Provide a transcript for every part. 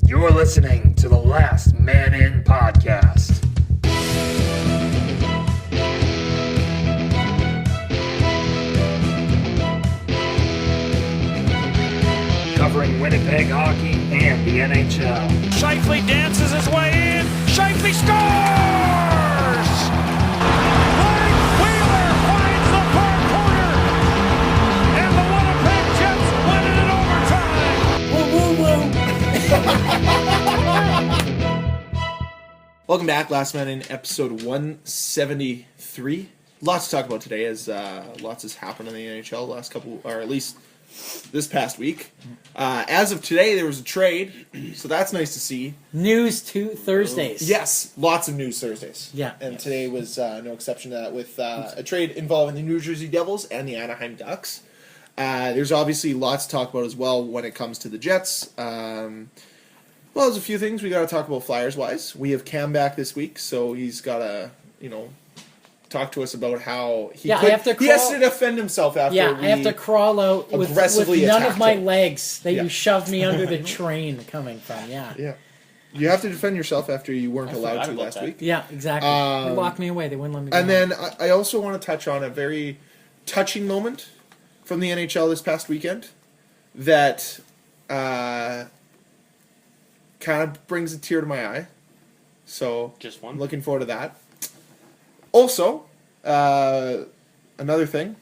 You're listening to the Last Man In podcast. Covering Winnipeg hockey and the NHL. Scheifele dances his way in. Scheifele scores! Mike Wheeler finds the far corner. And the Winnipeg Jets win it in overtime. Woo, woo, woo. Welcome back, Last Man In episode 173. Lots to talk about today, as lots has happened in the NHL last couple, or at least this past week. As of today, there was a trade, so that's nice to see. News to Thursdays. Yes, lots of news Thursdays. Yeah. And today was no exception to that, with a trade involving the New Jersey Devils and the Anaheim Ducks. There's obviously lots to talk about as well when it comes to the Jets. Well, there's a few things we got to talk about Flyers-wise. We have Cam back this week, so he's got to, talk to us about how he has to defend himself after I have to crawl out with none of my legs that you shoved me under the train coming from. Yeah. You have to defend yourself after you weren't allowed to last week. Yeah, exactly. They locked me away. They wouldn't let me go. And then I also want to touch on a very touching moment from the NHL this past weekend that kind of brings a tear to my eye. So, just one. I'm looking forward to that. Also, another thing,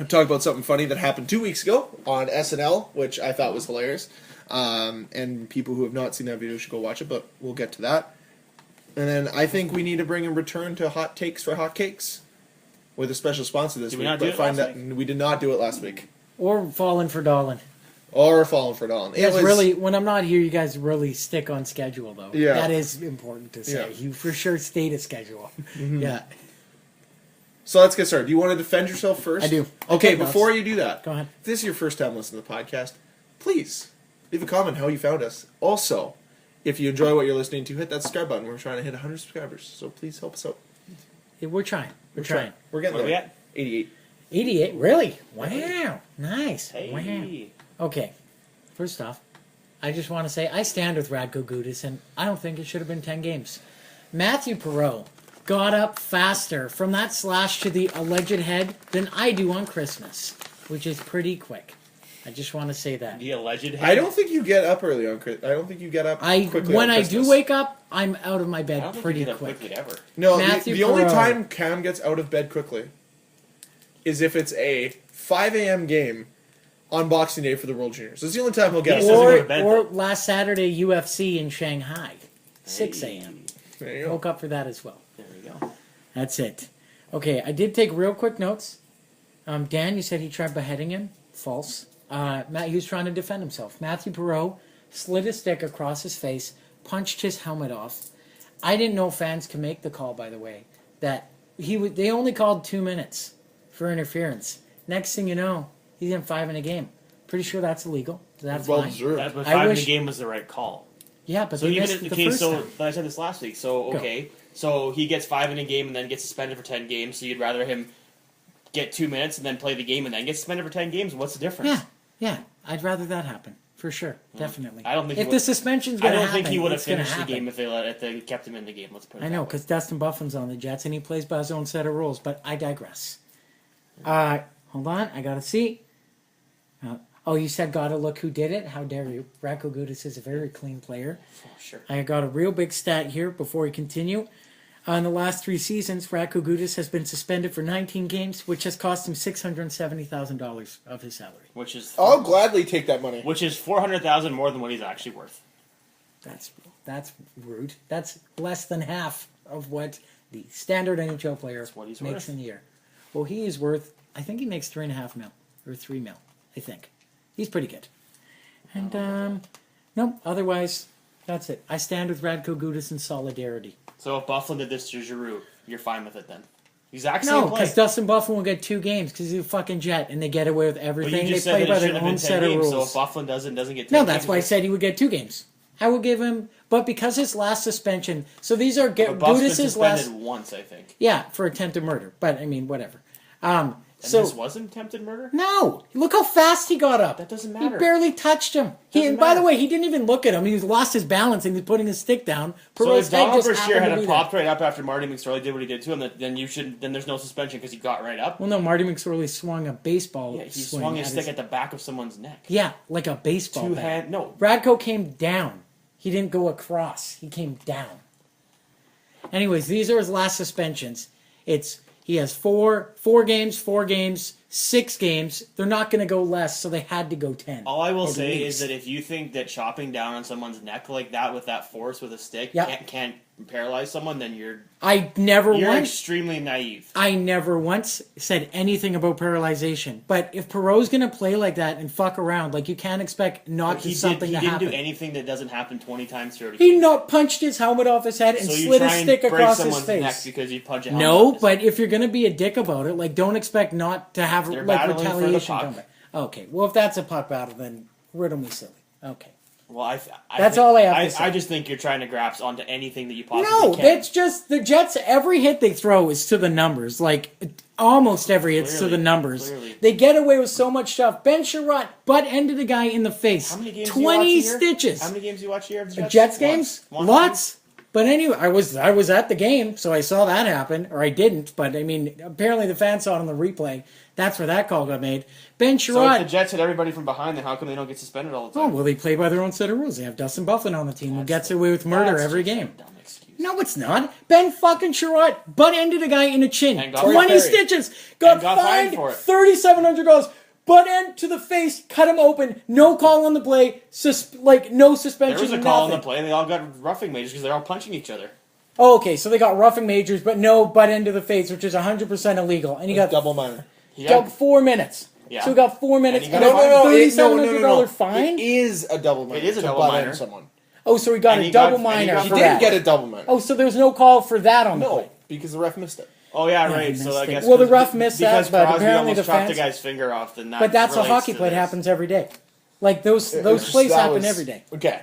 I'm talking about something funny that happened 2 weeks ago on SNL, which I thought was hilarious. And people who have not seen that video should go watch it, but we'll get to that. And then I think we need to bring a return to Hot Takes for Hot Cakes with a special sponsor this week. Did we not do it last week? We did not do it last week. Or falling for Dolan. Or falling for Dolan. Really, when I'm not here, you guys really stick on schedule, though. Yeah. That is important to say. Yeah. You for sure stayed a schedule. Mm-hmm. Yeah. So let's get started. Do you want to defend yourself first? I do. Okay, before you do that, go ahead. If this is your first time listening to the podcast, please leave a comment how you found us. Also, if you enjoy what you're listening to, hit that subscribe button. We're trying to hit 100 subscribers, so please help us out. Yeah, we're trying. We're trying. We're getting there. Where are we at? 88. 88? Really? Wow. Nice. Hey. Wow. Okay. First off, I just want to say I stand with Radko Gudas, and I don't think it should have been 10 games. Matthew Perreault got up faster from that slash to the alleged head than I do on Christmas, which is pretty quick. I just want to say that. The alleged head? I don't think you get up early on Christmas. I don't think you get up quickly when on I Christmas. do wake up, I'm out of my bed I don't think pretty you get up quick. quickly ever. No, Matthew the only Perreault. time Cam gets out of bed quickly is if it's a 5 a.m. game on Boxing Day for the World Juniors. That's the only time he'll get He up. doesn't go to bed, Or though. last Saturday, UFC in Shanghai, 6 a.m. There you go. Woke up for that as well. There we go. That's it. Okay, I did take real quick notes. Dan, you said he tried beheading him. False. Matt, he was trying to defend himself. Matthew Perreault slid a stick across his face, punched his helmet off. I didn't know fans could make the call, by the way, that they only called 2 minutes for interference. Next thing you know, he's in 5 in a game. Pretty sure that's illegal. That's Well fine. deserved. But I 5 in wish- the game was the right call. Yeah, but So they even missed in it the the case, first so time. I said this last week. So okay, so he gets 5 in a game and then gets suspended for 10 games. So you'd rather him get 2 minutes and then play the game and then get suspended for 10 games? What's the difference? Yeah, I'd rather that happen for sure, definitely. I don't think if he the would- suspension's I going to don't happen, think he would have it's gonna finished the happen. game if they kept him in the game. Let's put it I that know, way. because Dustin Buffin's on the Jets and he plays by his own set of rules, but I digress. Hold on, I gotta see. You said gotta look who did it? How dare you? Radko Gudas is a very clean player. Oh, sure. I got a real big stat here before we continue. In the last 3 seasons, Radko Gudas has been suspended for 19 games, which has cost him $670,000 of his salary. Which is I'll gladly take that money. which is $400,000 more than what he's actually worth. That's rude. That's less than half of what the standard NHL player what he's makes worth. in a year. Well, he is worth, I think he makes $3.5 million or $3 million. I think he's pretty good. And no, otherwise that's it. I stand with Radko Gudas in solidarity. So if Buffalo did this to Giroux, you're fine with it then? Exact same No, play. because Dustin Buffalo will get 2 games because he's a fucking Jet and they get away with But everything. you just They said play that by it their should have been own 10 set of games, rules. so if Buffalo doesn't get 10 No, games... that's why I said he would get 2 games. I will give him, but because his last suspension, so these are But Buff's been Gudas's suspended last, once, I think. yeah, for attempted murder. But I mean, whatever. So this wasn't attempted murder? no, look how fast he got up. That doesn't matter. He barely touched him. And by the way, he didn't even look at him. He lost his balance and he was putting his stick down. So Perot's if head Donald just Brashear happened to had be popped there. right up after Marty McSorley did what he did to him, then there's no suspension because he got right up. Well, no, Marty McSorley swung a baseball. Yeah, he swing swung his at stick at the back of someone's neck. Yeah, like a baseball bat. Two-hand, no. Radko came down. He didn't go across. He came down. Anyways, these are his last suspensions. He has four games, 6 games. They're not going to go less, so they had to go 10. All I will at say least. is that if you think that chopping down on someone's neck like that with that force with a stick Yep. can't paralyze someone, then you're you're extremely naive. I never once said anything about paralyzation. But if Perot's going to play like that and fuck around, like, you can't expect not He something to didn't happen. do anything that doesn't happen 20 times 30 He times. not punched his helmet off his head and So you slid try his and stick break across his someone's neck face. because you punch a helmet No, off his but if you're going to be a dick about it, like, don't expect not to have They're like battling for the retaliation puck. come back. Okay, well, if that's a puck battle, then riddle me silly. Okay. Well, That's all I have to say. I just think you're trying to grasp onto anything that you possibly No, can. that's just the Jets. Every hit they throw is to the numbers. Like, almost every hit's to Clearly, the numbers. clearly. They get away with so much stuff. Ben Sherratt butt-ended a guy in the face. How many games do you watch 20 a year? stitches. How many games do you watch a year of the Jets? Jets games? Once. Lots. But anyway, I was at the game, so I saw that happen. Or I didn't, but I mean, apparently the fans saw it on the replay. That's where that call got made. Ben So Sherratt. if the Jets hit everybody from behind, then how come they don't get suspended all the Oh, time? well, they play by their own set of rules. They have Dustin Bufflin on the team who gets away with murder That's every just a game. dumb excuse. No, it's not. Ben fucking Sherratt butt-ended a guy in the chin. And got 20 fined. stitches. Got And got fined fined for it. $3,700. Butt end to the face. Cut him open. No call on the play. No suspension. There was a call on nothing. the play, and they all got roughing majors because they're all punching each other. Oh, okay, so they got roughing majors, but no butt end to the face, which is 100% illegal. And he got double minor. He got 4 minutes. Yeah. So he got 4 minutes And and, he a got $3,700 fine? It is a double minor. It is a to double butt minor. end someone. Oh, so he got And a he got- double and he minor got- He for did that. get a double minor. Oh, so there was no call for that on the no, play. because the ref missed it. Oh yeah, Yeah, right. he So missed I it. guess Well, the because- ref missed that, because but Crosby apparently almost the chopped fans- the guy's finger off. Then that But that's a relates hockey to play. It this. happens every day. Like, those plays happen every day. Okay.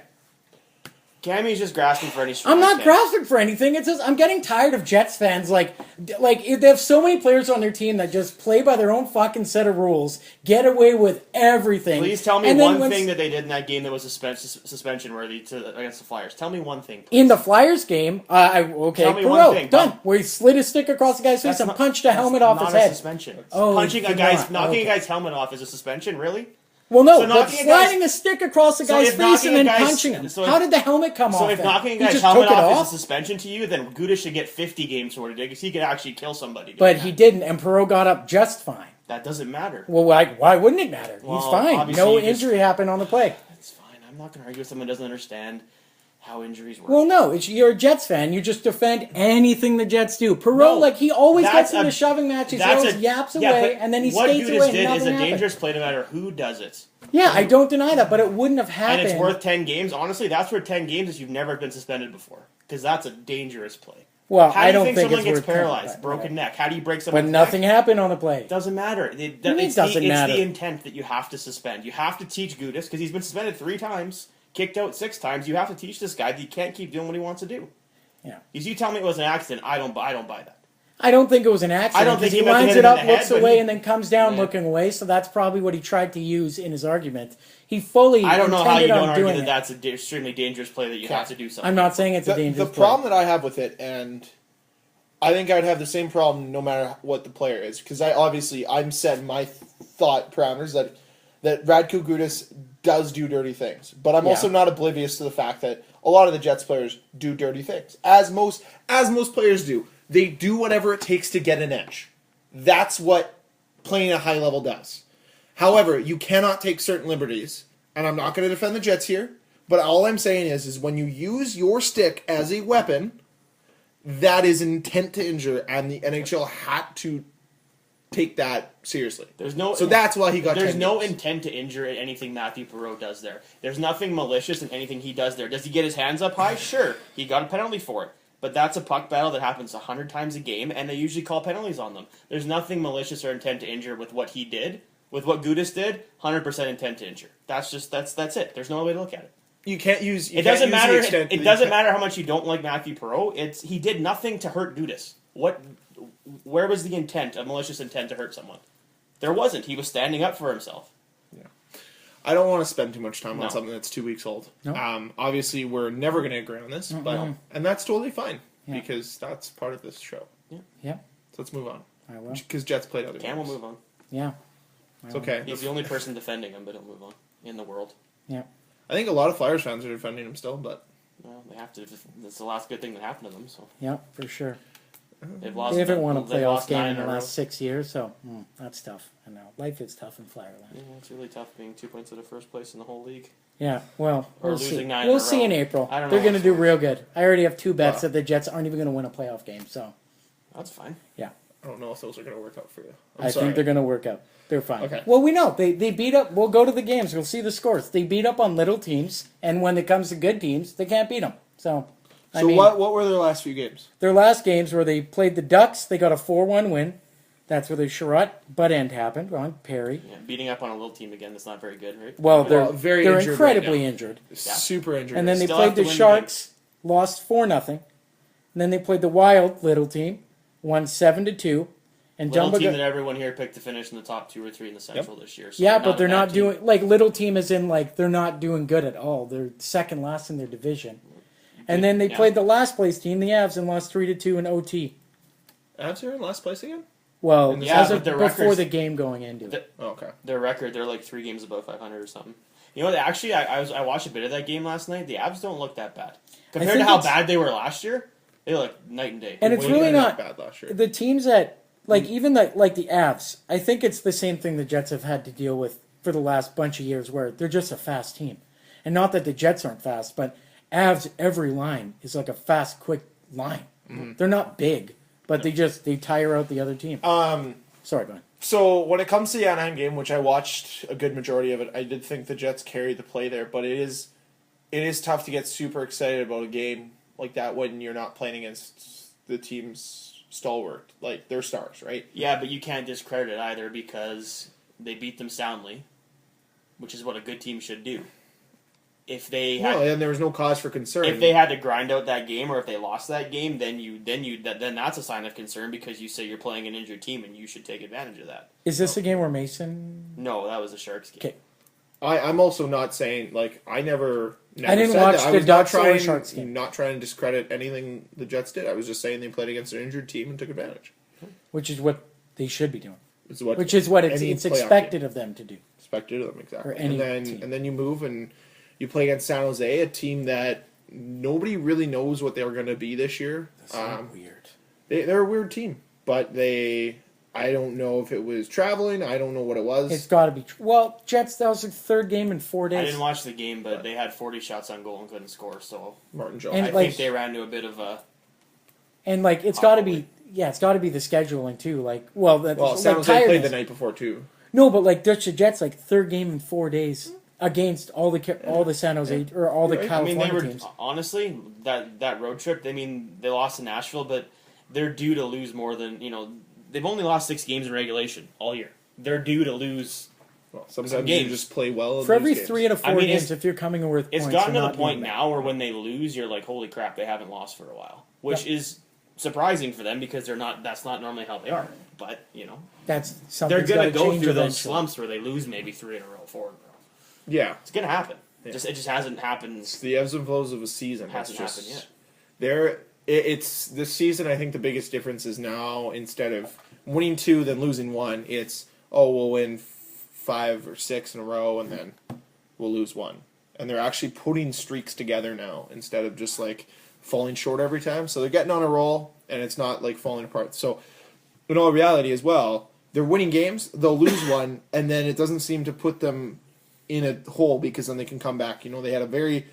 Cammy's just grasping for any. I'm strike not there. grasping for anything. It's just I'm getting tired of Jets fans. Like they have so many players on their team that just play by their own fucking set of rules, get away with everything. Please tell me and then one thing that they did in that game that was suspension worthy against the Flyers. Tell me one thing. Please. in the Flyers game. Tell me one Perot, thing, done. Bob. Where he slid his stick across the guy's face That's and not- punched a helmet off not his a head. suspension. Oh, punching a did guy's not. knocking Okay. a guy's helmet off is a suspension. Really? Well, no, So but knocking a sliding guy's- a stick across the So guy's if face knocking and a then guy's- punching him. so if- How did the helmet come off? So if then? knocking a He guy's just helmet took it off is a suspension to you, then Gudas should get 50 games for it because he could actually kill somebody. doing But that. he didn't, and Perot got up just fine. That doesn't matter. Well, why wouldn't it matter? Well, He's fine. obviously No you just- injury happened on the play. That's fine. I'm not going to argue with someone who doesn't understand how injuries work. Well, no, you're a Jets fan. You just defend anything the Jets do. Perot, No, like, he always that's gets into a- shoving matches. He that's always a- yaps yeah, away, but and then he what skates Gudas away and did nothing is a happens. dangerous play no matter who does it. Yeah, I don't deny that, but it wouldn't have happened. And it's worth 10 games. Honestly, that's worth 10 games if you've never been suspended before. Because that's a dangerous play. Well, How do I you don't think think someone it's gets worth 10, paralyzed, but- broken neck? How do you break But someone's nothing neck? happened on the play. Doesn't matter. do you mean it doesn't it's matter? the intent that you have to suspend. You have to teach Gudas, because he's been suspended 3 times, kicked out 6 times. You have to teach this guy that he can't keep doing what he wants to do. Yeah. Because you tell me it was an accident, I don't buy that. I don't think it was an accident. I don't think because he he meant to lines hit it him in up, the head, looks but away, he- and then comes down Yeah. looking away. So that's probably what he tried to use in his argument. He fully I don't know how you intended don't on argue doing that it. that's an extremely dangerous play that you have to do something. I'm not saying it's a The dangerous play. problem that I have with it, and I think I'd have the same problem no matter what the player is, because I'm setting my thought parameters that Radko Gudas does do dirty things, but I'm also not oblivious to the fact that a lot of the Jets players do dirty things, as most players do. They do whatever it takes to get an edge. That's what playing at a high level does. However, you cannot take certain liberties, and I'm not going to defend the Jets here, but all I'm saying is when you use your stick as a weapon, that is intent to injure, and the NHL had to take that seriously. So that's why he got. There's 10 no games. intent to injure in anything Matthew Perot does there. There's nothing malicious in anything he does there. Does he get his hands up high? Sure, he got a penalty for it. But that's a puck battle that happens 100 times a game, and they usually call penalties on them. There's nothing malicious or intent to injure with what he did. With what Gudas did, 100% intent to injure. That's it. There's no other way to look at it. You can't use. It doesn't matter. It doesn't matter how much you don't like Matthew Perot. He did nothing to hurt Gudas. Where was the intent, a malicious intent to hurt someone? There wasn't. He was standing up for himself. I don't want to spend too much time No. on something that's 2 weeks old. No. Obviously, we're never going to agree on this, and that's totally fine Yeah. because that's part of this show. Yeah, So let's move on. I will. Because Jets played other Cam will games. move on. Yeah, It's okay. He's the only person defending him, but he'll move on in the world. yeah. I think a lot of Flyers fans are defending him still, but Well, they have to. It's the last good thing that happened to them. So Yeah, for sure. they've lost. They haven't won a they've playoff lost game 9 in the a row. last 6 years, so that's tough. I know. Life is tough in Flyerland. Yeah, it's really tough being 2 points out of first place in the whole league. Yeah, well, Or we'll losing see. 9 in We'll a see row. in April. I don't know They're going to what's do going real good. I already have 2 bets Wow. that the Jets aren't even going to win a playoff game, so That's fine. yeah. I don't know if those are going to work out for you. I think they're going to work out. They're fine. Okay. Well, we know. They beat up. We'll go to the games. We'll see the scores. They beat up on little teams, and when it comes to good teams, they can't beat them. So, I mean, what were their last few games? their last games where they played the Ducks, they got a 4-1 win. That's where the Sherratt butt end happened. Wrong, Perry. Yeah, beating up on a little team again. That's not very good, right? Well, they're very they're injured incredibly right now. injured. Super injured. And then they Still played have to the win the Sharks, lost 4-0. And then they played the Wild little team, won 7-2. And Little Dumba team got- that everyone here picked to finish in the top 2 or 3 in the Central this year. So yeah, but they're a bad not team. doing like little team as in like they're not doing good at all. They're second last in their division. And then they Yeah. played the last place team, the Avs, and lost 3-2 in OT. Avs are in last place again? Well, Yeah, as but of their before records- the game going into it. The- Oh, okay. Their record, they're like 3 games above 500 or something. You know what? Actually, I watched a bit of that game last night. The Avs don't look that bad compared to think how it's- bad they were last year. They look night and day. And it's Way really not bad last year. the teams that like even like the Avs. I think it's the same thing the Jets have had to deal with for the last bunch of years, where they're just a fast team, and not that the Jets aren't fast, but Avs every line is like a fast, quick line. They're not big, but they tire out the other team. Sorry, go on. So when it comes to the Anaheim game, which I watched a good majority of it, I did think the Jets carried the play there, but it is tough to get super excited about a game like that when you're not playing against the team's stalwart, like their stars, right? Yeah, but you can't discredit it either because they beat them soundly, which is what a good team should do. If they had, No, and there was no cause for concern. if they had to grind out that game, or if they lost that game, then that's a sign of concern because you say you're playing an injured team and you should take advantage of that. Is this a game where Mason? No, that was the Sharks game. Okay. I'm also not saying like I never I didn't said watch that. I the was not Ducks or trying, Sharks game. not trying to discredit anything the Jets did. I was just saying they played against an injured team and took advantage. Which is what they should be doing. It's what Which is what it's any playoff expected team of them to do. expected of them exactly. Or any and team. then you move and you play against San Jose, a team that nobody really knows what they're going to be this year. Weird. They're a weird team, but I don't know if it was traveling. I don't know what it was. It's got to be. Well, Jets. That was their third game in 4 days. I didn't watch the game, but they had 40 shots on goal and couldn't score. So Martin Jones. And I like- think they ran into a bit of a. And like it's got to be. Yeah, it's got to be the scheduling too. Like, well, San like Jose played tiredness. the night before too. No, but like Dutch Jets, like third game in 4 days against all the San Jose or all the Right. I mean, California they were teams. honestly that road trip. I mean, they lost to Nashville, but they're due to lose more than They've only lost 6 games in regulation all year. They're due to lose. Well, sometimes games. you just play well. and For every lose games. 3 out of 4 I mean, games, it's- if you're coming with It's points, gotten to you're the not point doing now where when they lose, you're like, "Holy crap, they haven't lost for a while," which is surprising for them because they're not. That's not normally how they are. But that. That's something they're gonna go change through those eventually. slumps where they lose maybe 3 in a row, 4 in a row. Yeah, It's gonna happen. Yeah. It just hasn't happened. it's the ebbs and flows of a season. Hasn't It's happened yet. It's this season. I think the biggest difference is now instead of winning 2 then losing 1, it's we'll win 5 or 6 in a row and then we'll lose 1. And they're actually putting streaks together now instead of just like falling short every time. So they're getting on a roll and it's not like falling apart. So in all reality as well, they're winning games. They'll lose 1 and then it doesn't seem to put them in a hole because then they can come back. They had a very.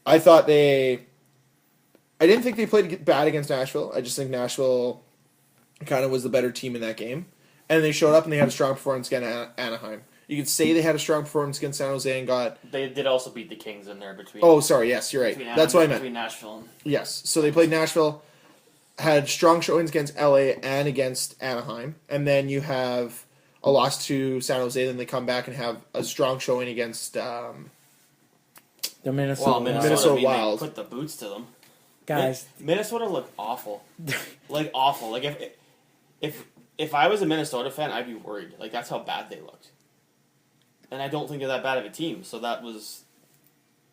I didn't think they played bad against Nashville. I just think Nashville kind of was the better team in that game. And they showed up and they had a strong performance against Anaheim. You could say they had a strong performance against San Jose and got. They did also beat the Kings in there between. Oh, sorry. Yes, you're right. That's what I meant. Between Nashville and Yes. So they played Nashville, had strong showings against LA and against Anaheim. And then you have a loss to San Jose. Then they come back and have a strong showing against. The Minnesota, well, Wild. Minnesota I mean, Wild. They put the boots to them. Guys. Minnesota looked awful, like awful. Like if if I was a Minnesota fan, I'd be worried. Like, that's how bad they looked. And I don't think they're that bad of a team. So that was...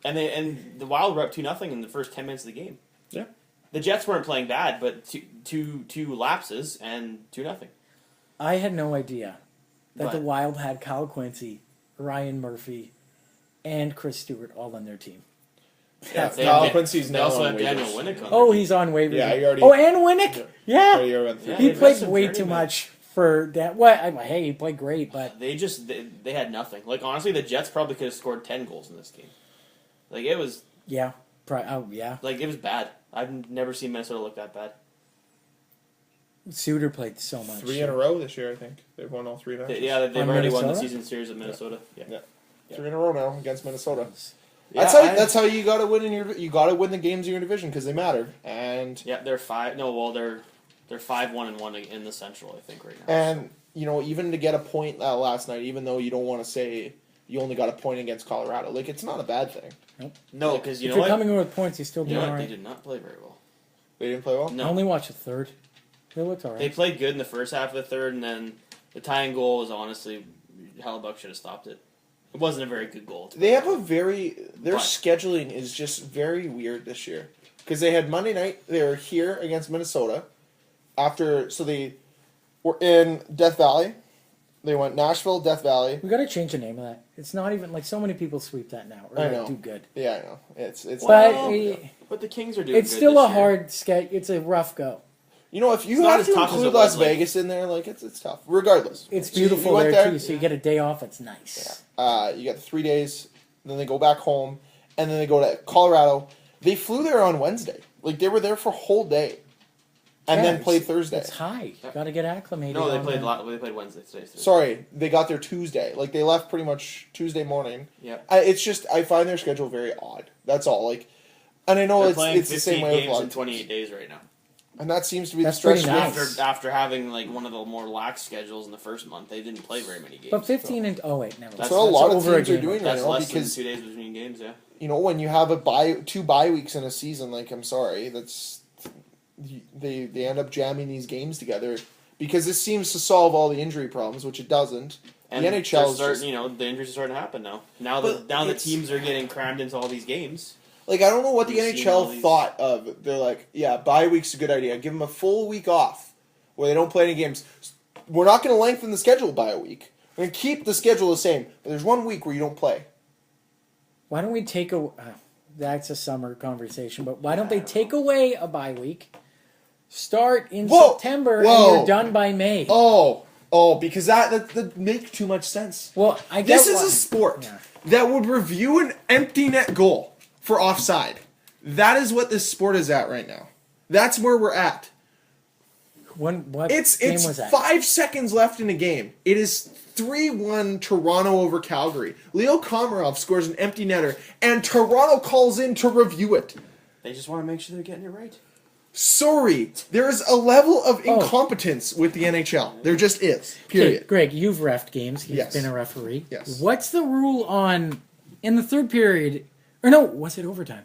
And the Wild were up 2-0 in the first 10 minutes of the game. Yeah. The Jets weren't playing bad, but two lapses and 2-0. I had no idea that But- the Wild had Kyle Quincy, Ryan Murphy, and Chris Stewart all on their team. Yeah, They Kyle have- Quincy's they now also on have Daniel waivers. Winnick on Oh, their he's on waivers. Yeah, he already- Oh, and Winnick. Yeah, Oh, you're right. Yeah. he they played invested way 30 too minutes. much for that. What? Hey, he played great, but They had nothing. Like, honestly, the Jets probably could have scored 10 goals in this game. Like, it was... yeah, yeah. Like, it was bad. I've never seen Minnesota look that bad. Suter played so much. 3 in a row this year, I think. They've won all 3 matches. They've On already won the Minnesota? season series of Minnesota. Yeah. Yeah. 3 in a row now against Minnesota. Yeah, That's how you got to win you got to win the games in your division because they matter. And Yeah, they're 5-1-1 in the Central, I think, right now. and you know, even to get a point last night, even though you don't want to say you only got a point against Colorado, like it's not a bad thing. No, because you If know you're what? coming in with points, you still You do know all what? They right. did not play very well. They didn't play well. I No. only watched the third. They looked all They right. played good in the first half of the third, and then the tying goal was honestly, Hellebuck should have stopped it. It wasn't a very good goal. They have their But- scheduling is just very weird this year because they had Monday night. They were here against Minnesota. So they were in Death Valley. They went Nashville, Death Valley. We got to change the name of that. It's not even like so many people sweep that now. Or I like, know. do good. Yeah, I know. It's But Well, but the Kings are doing it's good still this a year. hard sketch. It's a rough go. you know if you It's not have as to tough as include it was, Las like- Vegas in there, like it's tough. Regardless, It's So you beautiful went there too, so you get a day off. It's nice. You got the 3 days, then they go back home, and then they go to Colorado. They flew there on Wednesday. Like they were there for a whole day, and Yeah, then played it's- Thursday. It's high. Got to get acclimated. No, they on played that. They played Wednesday. Today's Thursday. Sorry, they got there Tuesday. Like they left pretty much Tuesday morning. Yep. It's just I find their schedule very odd. That's all. Like, and I know They're it's playing the 15 same way with a games lot in of 28 teams. days right now. And that seems to be That's the stretch. pretty nice. After having like one of the more lax schedules in the first month, they didn't play very many games. But 15 and oh wait, never mind. That's what a lot of over teams are game. doing right That's now less because than 2 days between games. Yeah. you know when you have two bye weeks in a season, like I'm sorry, they end up jamming these games together because this seems to solve all the injury problems, which it doesn't. And the NHL is starting, just, you know, the injuries are starting to happen now. Now But the it's- teams are getting crammed into all these games. like I don't know what the We've seen all NHL these- thought of. They're like, yeah, bye week's a good idea. Give them a full week off where they don't play any games. We're not going to lengthen the schedule by a week. We're going to keep the schedule the same. But there's 1 week where you don't play. Why don't we take a? That's a summer conversation, but why don't they take away a bye week? Start in Whoa! September Whoa! and you're done by May. Oh, because that makes too much sense. Well, I guess This is a sport that would review an empty net goal for offside. That is what this sport is at right now. That's where we're at. what It's game was that? 5 seconds left in a game. It is 3-1 Toronto over Calgary. Leo Komarov scores an empty netter, and Toronto calls in to review it. They just want to make sure they're getting it right. Sorry, there is a level of Oh. incompetence with the NHL. There just is. Okay, Period. Greg, you've reffed games. You've Yes. been a referee. Yes. What's the rule on in the third period? Or no, was it overtime?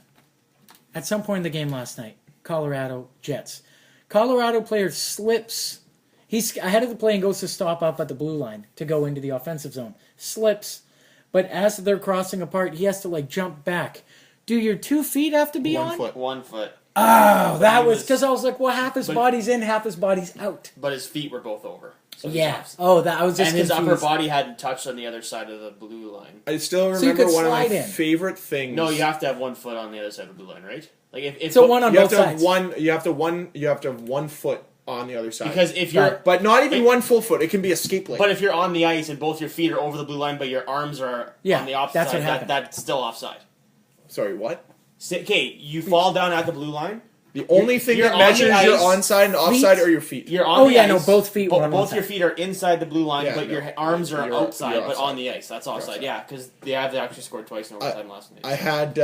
At some point in the game last night, Colorado Jets. Colorado player slips. He's ahead of the play and goes to stop up at the blue line to go into the offensive zone. Slips, but as they're crossing apart, he has to like jump back. Do your 2 feet have to be 1 on? foot. 1 foot. Oh, that He was was- because I was like, well, half his But- body's in, half his body's out. But his feet were both over. So he's Yeah. off. Oh, that I was just And his confused. upper body hadn't touched on the other side of the blue line. I still So you remember could one of my slide in. favorite things. No, you have to have 1 foot on the other side of the blue line, right? Like if So one on You have both to have sides. one. You have to have 1 foot on the other side. because if you're Right. but not even It- 1 full foot. It can be a skate lane. but if you're on the ice and both your feet are over the blue line, but your arms are Yeah, on the opposite that's what side, happened. that's still offside. Sorry, what? Okay, you fall down at the blue line. The only thing you're that on the measures your ice, onside and offside are your feet. You're on Oh, the yeah, ice. no, both feet were on Both one your side. feet are inside the blue line, Yeah, but no. your arms are You're outside, you're but offside. on the ice. That's offside. offside. Yeah, because they actually scored twice in overtime last night. I had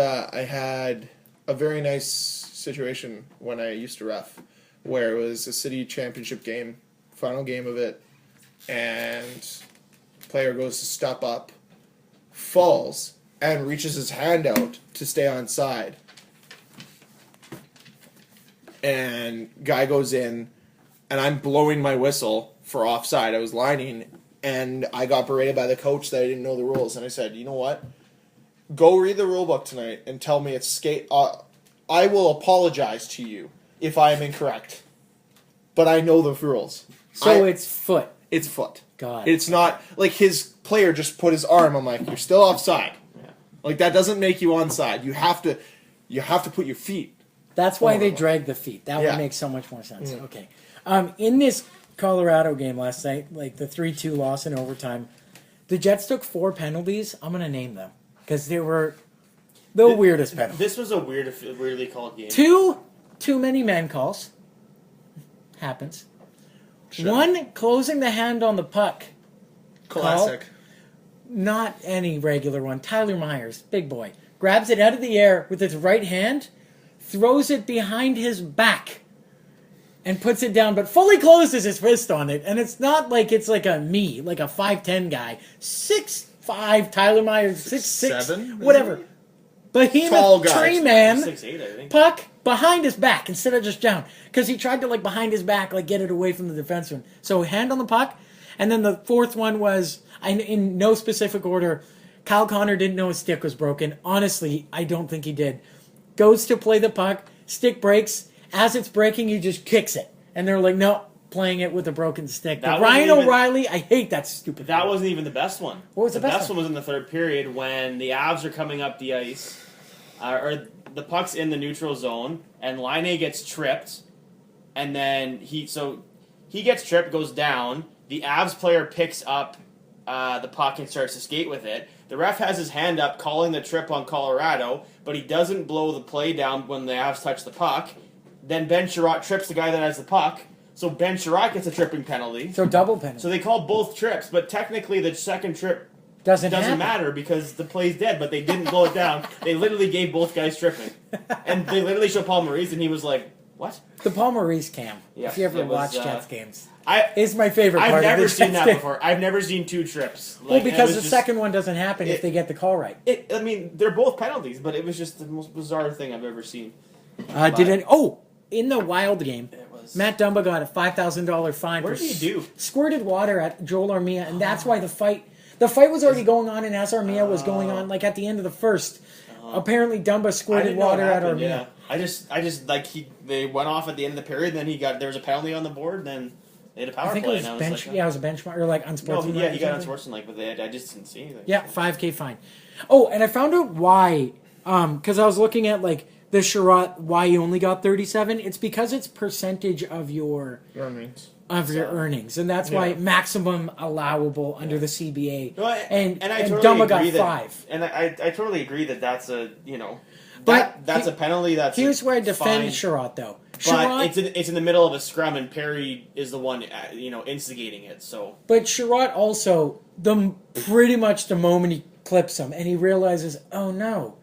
a very nice situation when I used to ref, where it was a city championship game, final game of it, and player goes to step up, falls, and reaches his hand out to stay on side. And guy goes in, and I'm blowing my whistle for offside. I was lining, and I got berated by the coach that I didn't know the rules. And I said, you know what? Go read the rule book tonight and tell me it's skate. I will apologize to you if I am incorrect, but I know the rules. So it's foot. It's foot. God. It's not like his player just put his arm. I'm like, you're still offside. Yeah. Like that doesn't make you onside. You have to put your feet. That's why they drag the feet. That would make so much more sense. Okay. In this Colorado game last night, like the 3-2 loss in overtime, the Jets took 4 penalties. I'm going to name them because they were the weirdest penalties. This was a weirdly called game. Too many man calls. Happens. Sure. One, closing the hand on the puck. Classic. Not any regular one. Tyler Myers, big boy, grabs it out of the air with his right hand, throws it behind his back, and puts it down, but fully closes his fist on it. And it's not like it's like a 5'10" guy. 6'5", Tyler Myers, 6'6", 6'7", whatever. Tall Behemoth guy. tree man, 6'8", I think. puck behind his back instead of just down. Because he tried to, like, behind his back, like, get it away from the defenseman. So hand on the puck. And then the fourth one was, in no specific order, Kyle Connor didn't know his stick was broken. Honestly, I don't think he did. Goes to play the puck, stick breaks. As it's breaking, he just kicks it. And they're like, no, playing it with a broken stick. That But Ryan wasn't even- O'Reilly, I hate that stupid That thing. wasn't even the best one. What was the best best one? Was in the third period when the Avs are coming up the ice, or the puck's in the neutral zone, and Laine gets tripped, and then he gets tripped, goes down. The Avs player picks up the puck and starts to skate with it. The ref has his hand up, calling the trip on Colorado, but he doesn't blow the play down when the Avs touch the puck. Then Ben Sherratt trips the guy that has the puck, so Ben Sherratt gets a tripping penalty. So double penalty. So they call both trips, but technically the second trip doesn't doesn't happen. matter because the play's dead, but they didn't blow it down. They literally gave both guys tripping. And they literally showed Paul Maurice, and he was like, what? The Paul Maurice cam. Yeah, if you ever it was, watch Jets games. I It's my favorite part I've of never the seen Jets that game. before. I've never seen 2 trips. Well, Like, because it the was second one doesn't happen if they get the call right. I mean, they're both penalties, but it was just the most bizarre thing I've ever seen. In the Wild game, It was Matt Dumba got a $5,000 fine What for did he do? squirted water at Joel Armia, and that's why the fight was already going on, and as Armia was going on, like at the end of the first, apparently Dumba I squirted didn't know water what at happened, Armia. yeah. I just like they went off at the end of the period, then there was a penalty on the board, then they had a power I think play. it was and I bench. like, it was a benchmark or like no, unsportsmanlike. he or got something. unsportsmanlike, but I just didn't see anything. Yeah, $5,000 fine. Oh, and I found out why. Because I was looking at like the Sherratt, why you only got 37. It's because it's percentage of your Earnings. earnings, and that's why maximum allowable under the CBA. No, and I totally Dumba agree got that, 5. And I totally agree that that's a But that's a penalty. That's Here's where I defend fine. Sherratt, though. But Sherratt, it's in the middle of a scrum, and Perry is the one instigating it. So but Sherratt also pretty much the moment he clips him and he realizes, oh no,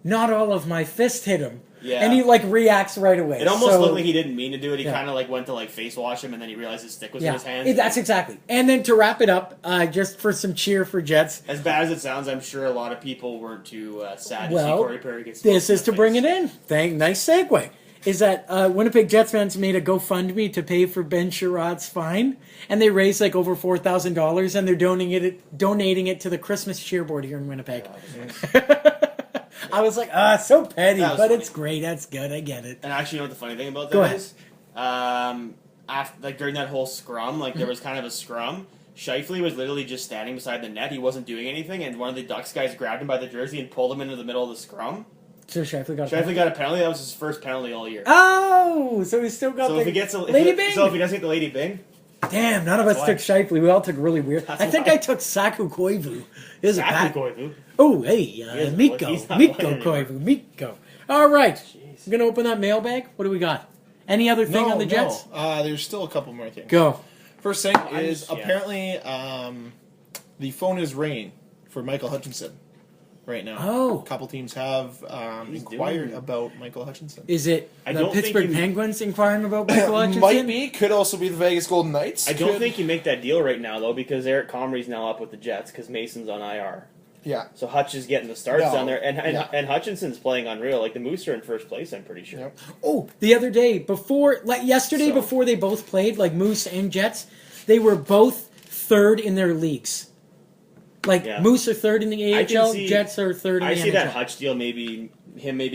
not all of my fist hit him. Yeah. And he like reacts right away. it almost So- looked like he didn't mean to do it. He Yeah. kind of like went to like face wash him, and then he realized his stick was in his hands. That's exactly. And then to wrap it up, just for some cheer for Jets, As bad as it sounds, I'm sure a lot of people weren't too sad to see Well, Corey Perry get. this smoked in is the to bring face. it in. Nice segue. Is that Winnipeg Jets fans made a GoFundMe to pay for Ben Sherratt's fine, and they raised like over $4,000, and they're donating it to the Christmas cheerboard here in Winnipeg. I was like, so petty, That was but funny. it's great. That's good. I get it. And actually, you know what the funny thing about Go that ahead. is? After, like during that whole scrum, like there was kind of a scrum. Scheifele was literally just standing beside the net. He wasn't doing anything, and one of the Ducks guys grabbed him by the jersey and pulled him into the middle of the scrum. So Scheifele got. Scheifele got a penalty. That was his first penalty all year. Oh, so he still got So the if he gets Lady Bing. so if he doesn't get the Lady Bing, Damn, none of us why. took Scheifele. We all took really weird. That's I think why. I took Saku Koivu. Is a bad. Koivu. Oh, hey, is- Mikko. he's not Mikko playing anymore. Koivu. Mikko. All right. I'm going to open that mailbag. What do we got? Any other thing on the Jets? There's still a couple more things. Go. First thing I'm is just- yeah. apparently the phone is ringing for Michael Hutchinson right now. Oh. A couple teams have He's inquired doing- about Michael Hutchinson. Is it I the don't think Pittsburgh you- Penguins inquiring about Michael Hutchinson? Might be. Could also be the Vegas Golden Knights. I don't Could- think you make that deal right now though, because Eric Comrie's now up with the Jets because Mason's on IR. Yeah. So Hutch is getting the starts No. down there, and Yeah. and Hutchinson's playing unreal. Like the Moose are in first place, I'm pretty sure. Yep. Oh, the other day yesterday So- before they both played, like Moose and Jets, they were both third in their leagues. Like Yeah. Moose are third in the I can AHL, see- Jets are third in I the see NHL. that Hutch deal maybe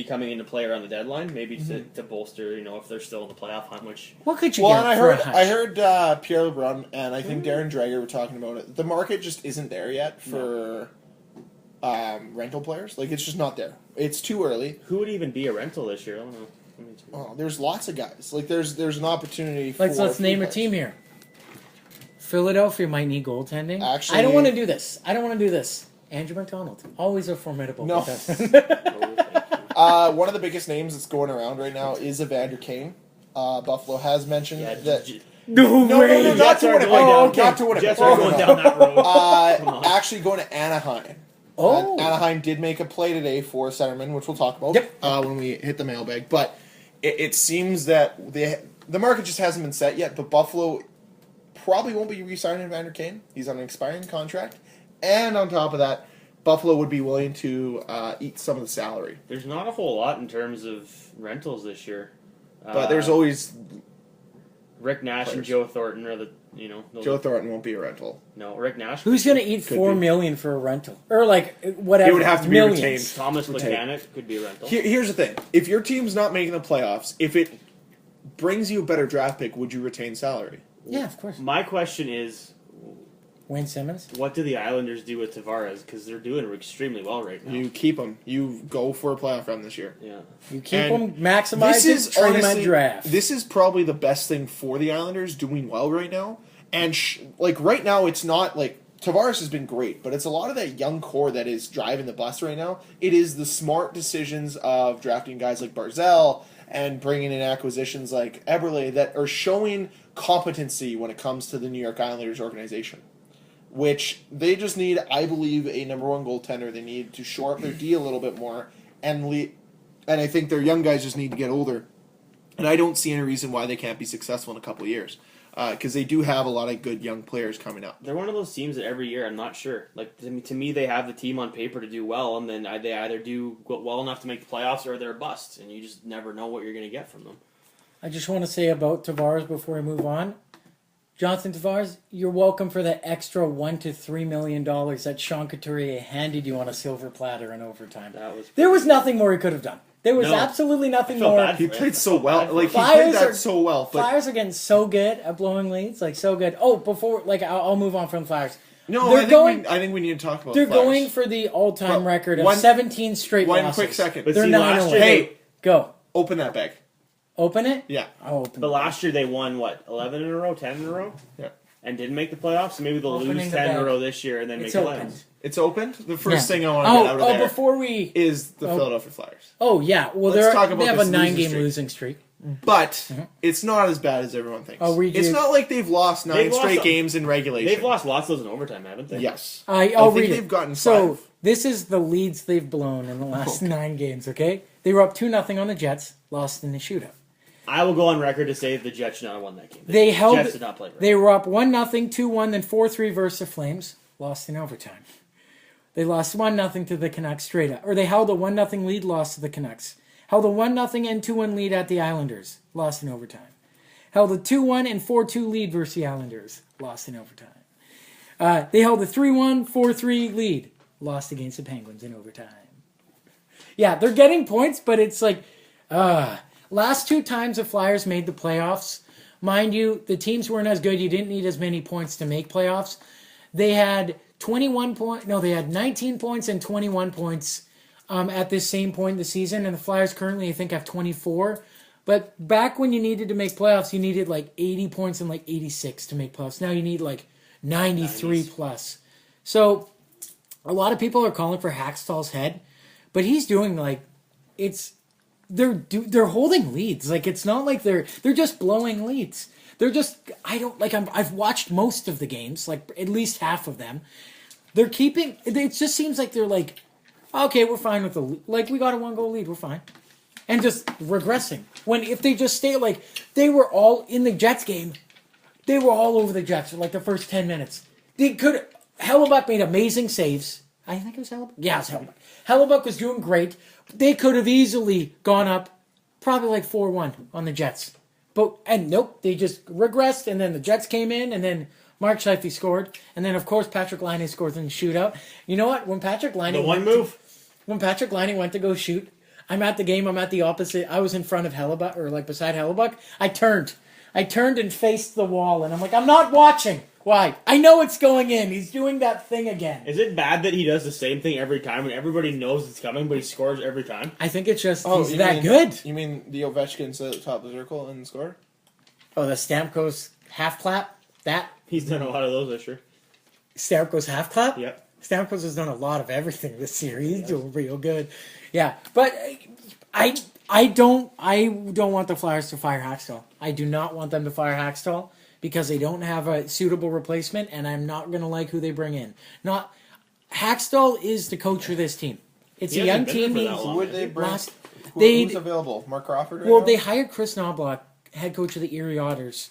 coming into play around the deadline, maybe to bolster, if they're still in the playoff hunt, which What could you Well, get and I for a heard Hutch? I heard Pierre LeBrun and I think Darren Dreger were talking about it. The market just isn't there yet for rental players. Like it's just not there. It's too early. who would even be a rental this year? I don't know. Oh, there's lots of guys. Like there's an opportunity. for Let's name a players. team here. Philadelphia might need goaltending. Actually- I don't want to do this. Andrew McDonald, always a formidable No. contestant. One of the biggest names that's going around right now is Evander Kane. Buffalo has mentioned Yeah, that. No No, way. not Jets to are Winnipeg. going down. Not to Winnipeg. Jets are going down that road. Come on. Actually going to Anaheim. Oh. Anaheim did make a play today for centerman, which we'll talk about Yep. when we hit the mailbag. But it seems that the market just hasn't been set yet. But Buffalo probably won't be re-signing Evander Kane. He's on an expiring contract. And on top of that, Buffalo would be willing to eat some of the salary. There's not a whole lot in terms of rentals this year. But there's always... Rick Nash and players. Joe Thornton are the those Joe are- Thornton won't be a rental. No, Rick Nash. Who's going to eat Could $4 be. million for a rental? Or like whatever. He would have to be millions. retained. Thomas Retained. Mechanic could be a rental. Here's the thing. If your team's not making the playoffs, if it brings you a better draft pick, would you retain salary? Yeah, of course. My question is, Wayne Simmons. what do the Islanders do with Tavares? Because they're doing extremely well right now. You keep him. You go for a playoff run this year. Yeah. You keep And him, maximize it, trade him at draft. This is probably the best thing for the Islanders doing well right now. And right now, it's not like Tavares has been great, but it's a lot of that young core that is driving the bus right now. It is the smart decisions of drafting guys like Barzell and bringing in acquisitions like Eberle that are showing competency when it comes to the New York Islanders organization. Which they just need, I believe, a number one goaltender. They need to shore up their D a little bit more, and I think their young guys just need to get older. And I don't see any reason why they can't be successful in a couple of years, because they do have a lot of good young players coming up. They're one of those teams that every year, I'm not sure. Like to me, they have the team on paper to do well, and then they either do well enough to make the playoffs or they're a bust, and you just never know what you're going to get from them. I just want to say about Tavares before we move on. Jonathan Tavares, you're welcome for that extra $1 to $3 million that Sean Couturier handed you on a silver platter in overtime. There was nothing more he could have done. There was No. absolutely nothing I felt more. bad. He played so well. Like he Flyers played that are- so well. But Flyers are getting so good at blowing leads, like so good. Oh, before I'll move on from Flyers. no, They're going- I think we need to talk about. They're Flyers. going for the all-time Well, record of one- 17 straight one losses. quick second. But They're see, 9 last and year 1. Hey, Go. open that bag. Open it? Yeah, I'll open But it. last year they won, 11 in a row, 10 in a row? yeah. And didn't make the playoffs, so maybe they'll Opening lose the 10 in a bag. row this year and then It's make the open. playoffs. It's opened. The first Yeah. thing I want to get out of there before we... is the Philadelphia Flyers. Oh, yeah. Well, Let's talk about they have a this 9-game losing losing streak. But it's not as bad as everyone thinks. Oh, it's not like they've lost 9 They've lost straight a- games in regulation. They've lost lots of those in overtime, haven't they? Yes. I'll I think read it. they've gotten So 5. this is the leads they've blown in the last 9 games. Okay, they were up 2-0 on the Jets, lost in the shootout. I will go on record to say the Jets should not have won that game. They held. Jets did not play right. They were up 1-0, 2-1, then 4-3 versus the Flames, lost in overtime. They lost 1-0 to the Canucks straight up, or they held a 1-0 lead, lost to the Canucks. Held a 1-0 and 2-1 lead at the Islanders, lost in overtime. Held a 2-1 and 4-2 lead versus the Islanders, lost in overtime. They held a 3-1, 4-3 lead, lost against the Penguins in overtime. Yeah, they're getting points, but it's like, last 2 times the Flyers made the playoffs, mind you, the teams weren't as good. You didn't need as many points to make playoffs. They had 19 points and 21 points at this same point in the season, and the Flyers currently, I think, have 24. But back when you needed to make playoffs, you needed like 80 points and like 86 to make playoffs. Now you need like 93 plus. So a lot of people are calling for Hackstall's head, but he's doing like they're holding leads. Like it's not like they're just blowing leads. They're just I've watched most of the games, like at least half of them. They're keeping. It just seems like they're like, okay, we're fine with we got a 1-goal lead, we're fine, and just regressing. When if they just stay like they were all in the Jets game, they were all over the Jets for like the first 10 minutes. They could. Hellebuck made amazing saves. I think it was Hellebuck. Yeah, it was Hellebuck. Hellebuck was doing great. They could have easily gone up probably like 4-1 on the Jets. And nope, they just regressed, and then the Jets came in, and then Mark Scheifele scored, and then of course Patrick Laine scored in the shootout. You know what? When Patrick Laine when Patrick Laine went to go shoot, I'm at the game. I'm at the opposite. I was in front of Hellebuck, or like beside Hellebuck. I turned and faced the wall, and I'm like, I'm not watching. Why? I know it's going in. He's doing that thing again. Is it bad that he does the same thing every time when everybody knows it's coming, but he scores every time? I think it's just he's that good. You mean the Ovechkin's at the top of the circle and score? Oh, the Stamkos half clap? That? He's done a lot of those this year. Stamkos half clap? Yep. Stamkos has done a lot of everything this year. He's doing real good. Yeah, but I don't want the Flyers to fire Hackstall. I do not want them to fire Hackstall because they don't have a suitable replacement, and I'm not going to like who they bring in. Hackstall is the coach for this team. It's a young team. Who would they bring? Who's available? Mark Crawford? Well, they hired Chris Knobloch, head coach of the Erie Otters,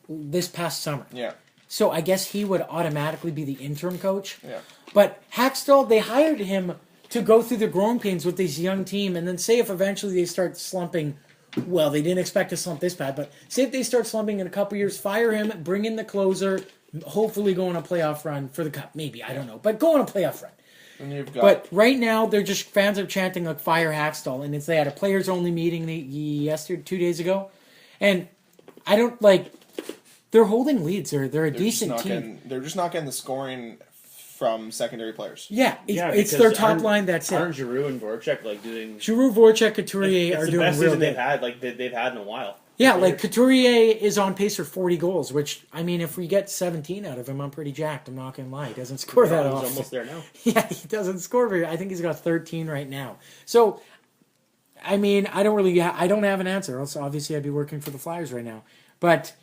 this past summer. Yeah. So I guess he would automatically be the interim coach. Yeah. But Hackstall, they hired him to go through the growing pains with this young team, and then say if eventually they start slumping, well, they didn't expect to slump this bad, but say if they start slumping in a couple years, fire him, bring in the closer, hopefully go on a playoff run for the Cup. Maybe, I don't know. But go on a playoff run. But right now, they're just, fans are chanting like fire Hackstall, and they had a players-only meeting 2 days ago, and I don't, they're holding leads. They're a decent team. They're just not getting the scoring from secondary players. Yeah, it's their top line. That's it. Aren't Giroux and Voracek doing? Giroux, Voracek, Couturier are doing real good. It's the best season they've had in a while. Yeah, Couturier is on pace for 40 goals, which, I mean, if we get 17 out of him, I'm pretty jacked. I'm not going to lie. He doesn't score that often. He's almost there now. Yeah, he doesn't score very. I think he's got 13 right now. So, I mean, I don't have an answer. Else, obviously, I'd be working for the Flyers right now. But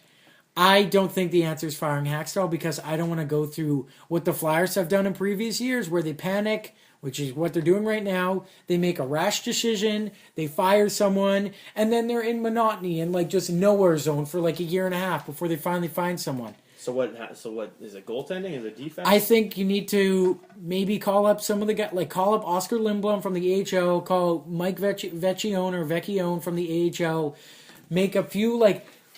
I don't think the answer is firing Hackstall because I don't want to go through what the Flyers have done in previous years where they panic, which is what they're doing right now. They make a rash decision, they fire someone, and then they're in monotony and just nowhere zone for a year and a half before they finally find someone. So what is it? Goaltending? Is it defense? I think you need to maybe call up some of the guys, call up Oscar Lindblom from the AHL, call Mike Vecchione from the AHL, make a few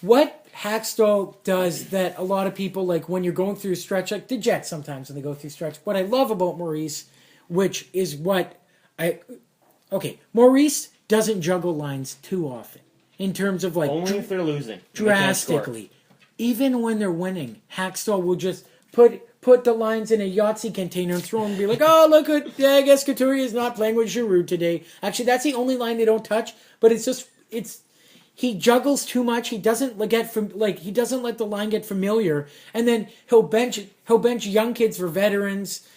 what Hackstall does that a lot of people when you're going through a stretch, like the Jets sometimes when they go through stretch. What I love about Maurice, which is Maurice doesn't juggle lines too often in terms of only if they're losing drastically. Even when they're winning, Hackstall will just put the lines in a Yahtzee container and throw them and be like, oh, look at, I guess Couturier is not playing with Giroux today. Actually, that's the only line they don't touch, but he juggles too much. He doesn't he doesn't let the line get familiar, and then he'll bench young kids for veterans.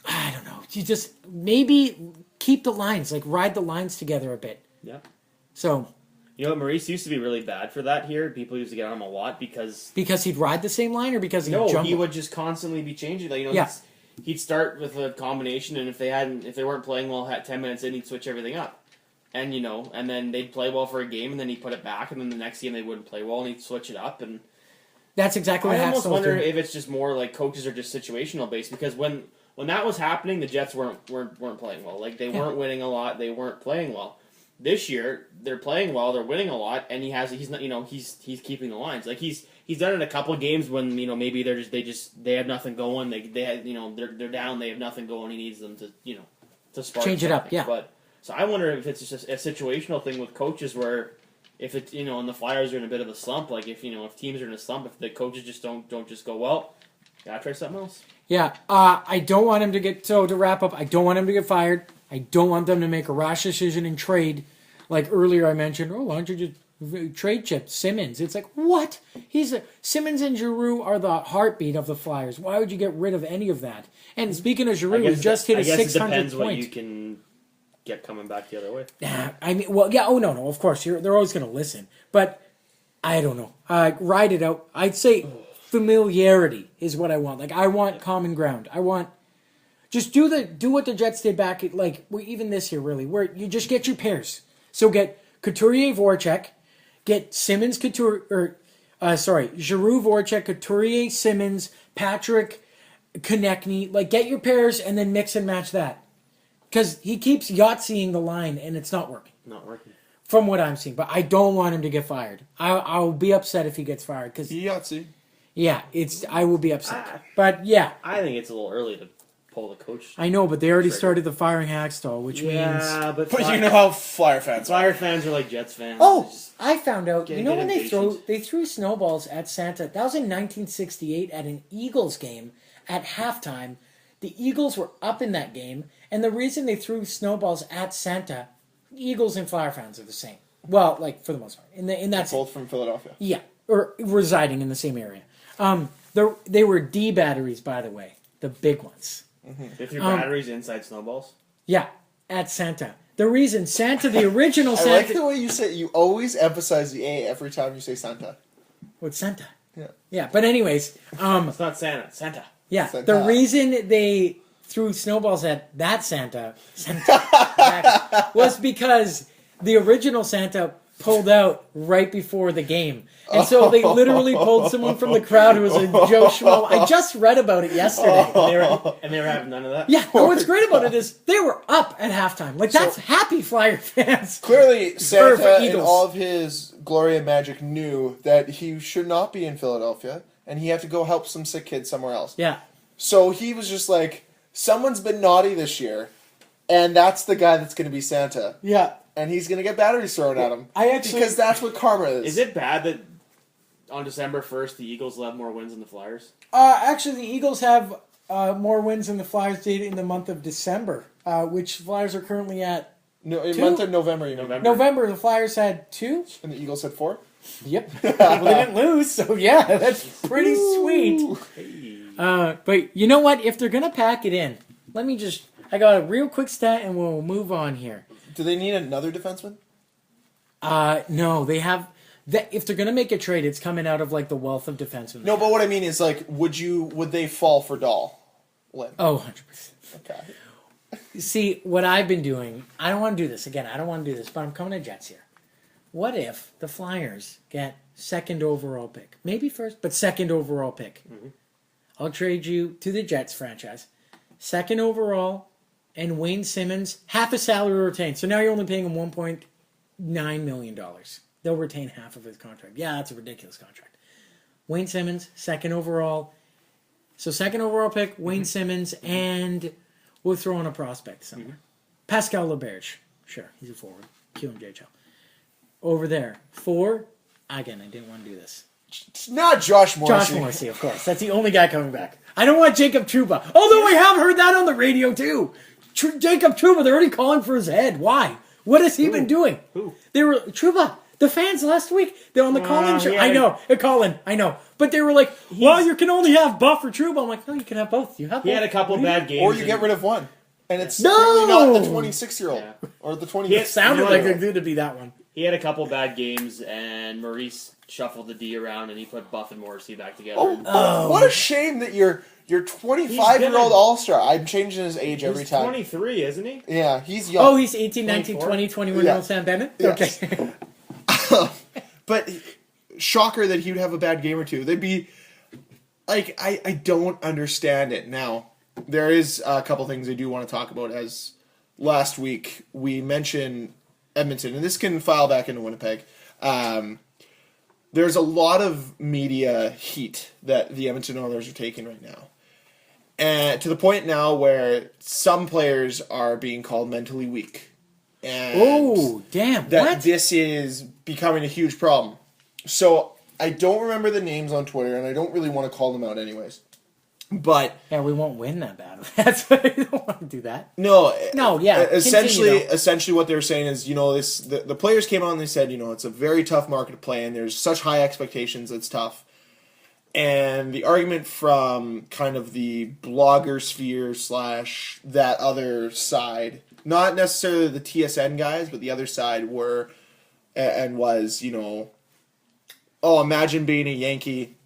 I don't know. You just maybe keep the lines, ride the lines together a bit. Yeah. So. You know what, Maurice used to be really bad for that here. People used to get on him a lot because he'd ride the same line or because he'd jumble? He would just constantly be changing. He'd start with a combination, and if they weren't playing well, 10 minutes in, he'd switch everything up. And and then they'd play well for a game, and then he'd put it back, and then the next game they wouldn't play well, and he'd switch it up. And that's exactly what happens. I almost wonder if it's just more coaches are just situational based, because when that was happening, the Jets weren't playing well. They weren't winning a lot, they weren't playing well. This year they're playing well, they're winning a lot, and he's keeping the lines. He's done it a couple of games when maybe they have nothing going. They're down, they have nothing going. He needs them to spark change it up. Yeah, but. So I wonder if it's just a situational thing with coaches where if it's and the Flyers are in a bit of a slump, if teams are in a slump, if the coaches just don't just go, well, gotta try something else. Yeah, I don't want him to get to wrap up. I don't want him to get fired. I don't want them to make a rash decision and trade. Like earlier I mentioned, why don't you just trade chip Simmons? It's what? Simmons and Giroux are the heartbeat of the Flyers. Why would you get rid of any of that? And speaking of Giroux, he just hit a 600 it depends point. What you can get coming back the other way. I mean, well, yeah. Oh no. Of course, they're always going to listen. But I don't know. Ride it out. I'd say familiarity is what I want. I want common ground. I want just do what the Jets did back at even this year really, where you just get your pairs. So get Couturier, Voracek, get Simmons, Giroux, Voracek, Couturier, Simmons, Patrick, Konechny, like get your pairs and then mix and match that. Because he keeps Yahtseeing the line and it's not working. Not working. From what I'm seeing. But I don't want him to get fired. I'll be upset if he gets fired. Cause, Yahtzee. yeah, I will be upset. But yeah. I think it's a little early to pull the coach. I know, but they already started the firing Hackstall, which means... But you know how Flyer fans are. Flyer fans are like Jets fans. Oh, I found out. You know get when impatient. they threw snowballs at Santa? That was in 1968 at an Eagles game at halftime. The Eagles were up in that game, and the reason they threw snowballs at Santa, Eagles and Flyer fans are the same. Well, like for the most part, in that Both from Philadelphia. yeah, or residing in the same area. They were D batteries, by the way, the big ones. They threw batteries inside snowballs. Yeah, at Santa. The reason Santa, the original I Santa, like the way you say you always emphasize the A every time you say Santa. with Santa. Yeah. Yeah, but anyways, It's not Santa. It's Santa. yeah, Santa. the reason they threw snowballs at that Santa was because the original Santa pulled out right before the game. And so they literally pulled someone from the crowd who was a Joe Schmo. I just read about it yesterday. They were having none of that. Yeah, and what's great about it is they were up at halftime. Like, that's happy Flyer fans. Clearly, Santa in Eagles. all of his glory and magic knew that he should not be in Philadelphia, and he had to go help some sick kids somewhere else. Yeah. So he was just like, someone's been naughty this year, and that's the guy that's going to be Santa. Yeah. And he's going to get batteries thrown at him. Actually- because that's what karma is. Is it bad that on December 1st the Eagles will have more wins than the Flyers? Actually, the Eagles have more wins than the Flyers did in the month of December, which Flyers are currently at No, in 2? month of November, you mean. November. The Flyers had 2. And the Eagles had 4? Yep. Well, they didn't lose, so yeah, that's pretty sweet. But you know what? If they're going to pack it in, I got a real quick stat and we'll move on here. Do they need another defenseman? No, they have... If they're going to make a trade, it's coming out of like the wealth of defensemen. No, but what I mean is, like, would they fall for Dahl? Lynn? Oh, 100%. Okay. See, what I've been doing, I don't want to do this. Again, I don't want to do this, but I'm coming to Jets here. What if the Flyers get second overall pick? Maybe first, but second overall pick. Mm-hmm. I'll trade you to the Jets franchise. Second overall, and Wayne Simmons, half a salary retained. So now you're only paying him $1.9 million. They'll retain half of his contract. Yeah, that's a ridiculous contract. Wayne Simmons, second overall. So second overall pick, Wayne Simmons, and we'll throw in a prospect somewhere. Pascal LeBerge. Sure, he's a forward. QMJHL. Over there. 4. Again, I didn't want to do this. It's not Josh Morrissey. Josh Morrissey, of course. That's the only guy coming back. I don't want Jacob Trouba. Although I have heard that on the radio, too. Jacob Trouba, they're already calling for his head. Why? What has he been doing? Who? They were... Trouba. The fans last week, they're on the call-in show. yeah. I know. I know. But they were like, well, you can only have Buff or Trouba. I'm like, no, you can have both. You have both. He had a couple bad games. Or you get rid of one. And it's No! clearly not the 26-year-old. Yeah. Or the 20 He It sounded You know like what? it did to be that one. He had a couple bad games, and Maurice shuffled the D around, and he put Buff and Morrissey back together. What a shame that your 25-year-old All-Star. I'm changing his age every He's time. 23, isn't he? Yeah, he's young. Oh, he's 18, 19, 24? 20, 21-year-old Yeah. Sam Bennett? Yes. Okay. But shocker that he would have a bad game or two. They'd be like, I don't understand it. Now, there is a couple things I do want to talk about. As last week we mentioned Edmonton, and this can file back into Winnipeg. There's a lot of media heat that the Edmonton Oilers are taking right now. And to the point now where some players are being called mentally weak. And Oh, damn. that What? this is becoming a huge problem. So I don't remember the names on Twitter, and I don't really want to call them out anyways. But Yeah, we won't win that battle. That's why I don't want to do that. no, Yeah. essentially what they're saying is, the players came out and they said, it's a very tough market to play in. There's such high expectations, it's tough. And the argument from kind of the blogger sphere / that other side, not necessarily the TSN guys, but the other side was, imagine being a Yankee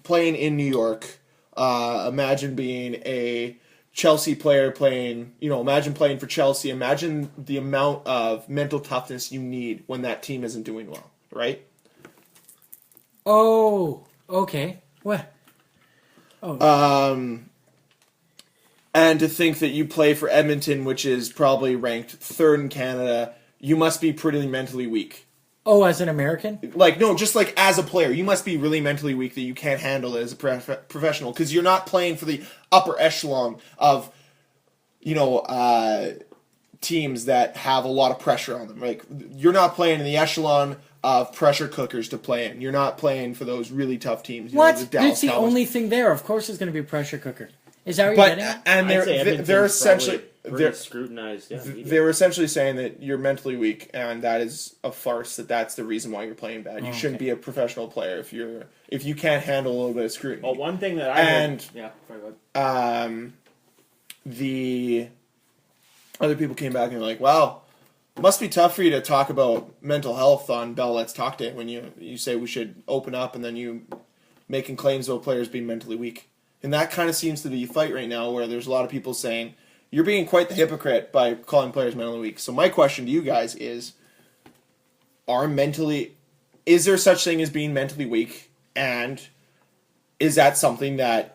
playing in New York. Imagine being a Chelsea player playing, imagine playing for Chelsea. Imagine the amount of mental toughness you need when that team isn't doing well, right? Oh, okay. What? And to think that you play for Edmonton, which is probably ranked third in Canada, you must be pretty mentally weak. Oh, as an American? Like, no, just like as a player, you must be really mentally weak that you can't handle it as a professional, because you're not playing for the upper echelon of, teams that have a lot of pressure on them. Like, you're not playing in the echelon of pressure cookers to play in. You're not playing for those really tough teams. What? The Dallas That's the Cowboys. only thing there. Of course, it's going to be a pressure cooker. Is that what you're But getting at? and I'd say Edmonton's they're essentially probably they're scrutinized. Yeah, they were essentially saying that you're mentally weak, and that is a farce. That's the reason why you're playing bad. You shouldn't be a professional player if you can't handle a little bit of scrutiny. Well, one thing that I heard, the other people came back and were like, "Wow, it must be tough for you to talk about mental health on Bell Let's Talk Day when you say we should open up, and then you making claims about players being mentally weak." And that kind of seems to be a fight right now, where there's a lot of people saying you're being quite the hypocrite by calling players mentally weak. So my question to you guys is: is there such thing as being mentally weak, and is that something that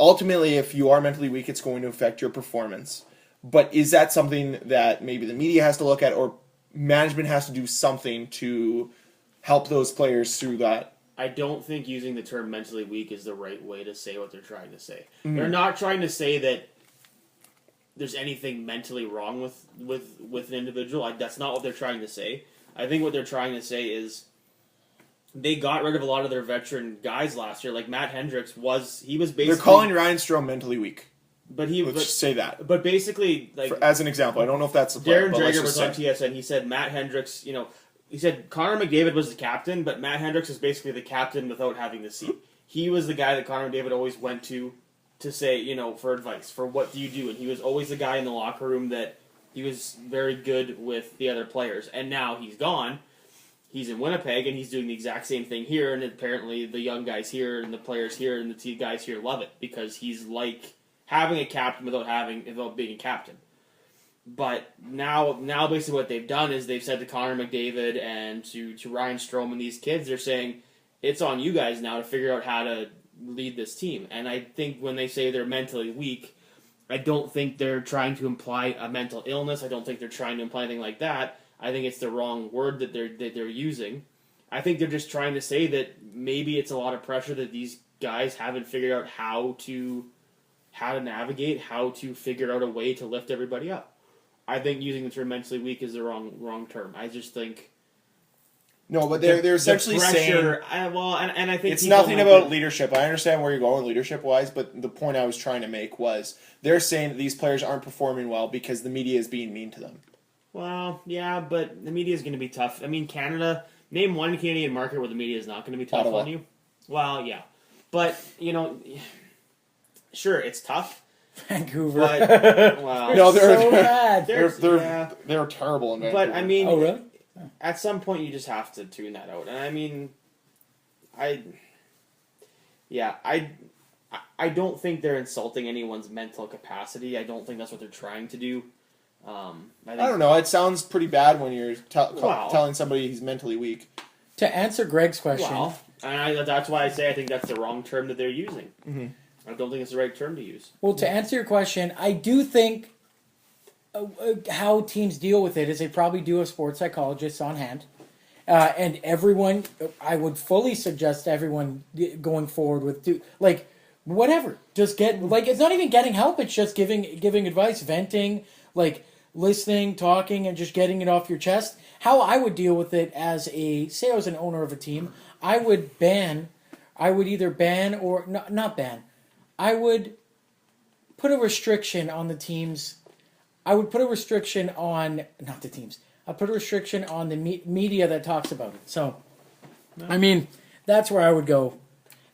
ultimately, if you are mentally weak, it's going to affect your performance? But is that something that maybe the media has to look at, or management has to do something to help those players through that? I don't think using the term mentally weak is the right way to say what they're trying to say. Mm-hmm. They're not trying to say that there's anything mentally wrong with an individual. That's not what they're trying to say. I think what they're trying to say is they got rid of a lot of their veteran guys last year. Like Matt Hendricks was basically... They're calling Ryan Strome mentally weak. Let's just say that. But basically, like... As an example, I don't know if that's... Darren Dreger was on TSN. He said Matt Hendricks, he said Connor McDavid was the captain, but Matt Hendricks is basically the captain without having the seat. He was the guy that Connor McDavid always went to say, for advice, for what do you do? And he was always the guy in the locker room that he was very good with the other players. And now he's gone. He's in Winnipeg, and he's doing the exact same thing here, and apparently the young guys here and the players here and the team guys here love it, because he's like having a captain without being a captain. But now basically what they've done is they've said to Connor McDavid and to Ryan Strome and these kids, they're saying, it's on you guys now to figure out how to lead this team. And I think when they say they're mentally weak, I don't think they're trying to imply a mental illness. I don't think they're trying to imply anything like that. I think it's the wrong word that they're using. I think they're just trying to say that maybe it's a lot of pressure that these guys haven't figured out how to navigate, how to figure out a way to lift everybody up. I think using the term mentally weak is the wrong term. I just think... No, but they're essentially saying... and I think it's nothing about leadership. I understand where you're going leadership-wise, but the point I was trying to make was they're saying that these players aren't performing well because the media is being mean to them. Well, yeah, but the media is going to be tough. I mean, Canada... Name one Canadian market where the media is not going to be tough Ottawa. on you. Well, yeah. But, sure, it's tough. Vancouver. But, well, No, so bad. They're terrible in Vancouver. But I mean, Oh, really? at some point you just have to tune that out. And I mean, I don't think they're insulting anyone's mental capacity. I don't think that's what they're trying to do. I don't know. It sounds pretty bad when you're telling somebody he's mentally weak. To answer Greg's question, that's why I say I think that's the wrong term that they're using. Mm-hmm. I don't think it's the right term to use. well, to answer your question, I do think how teams deal with it is they probably do have sports psychologists on hand. And everyone, I would fully suggest everyone going forward with, whatever. Just get, it's not even getting help, it's just giving advice, venting, listening, talking, and just getting it off your chest. How I would deal with it as I was an owner of a team, I would either ban or, not ban, I would put a restriction on the teams. I would put a restriction on, not the teams, I put a restriction on the media that talks about it. So, I mean, that's where I would go.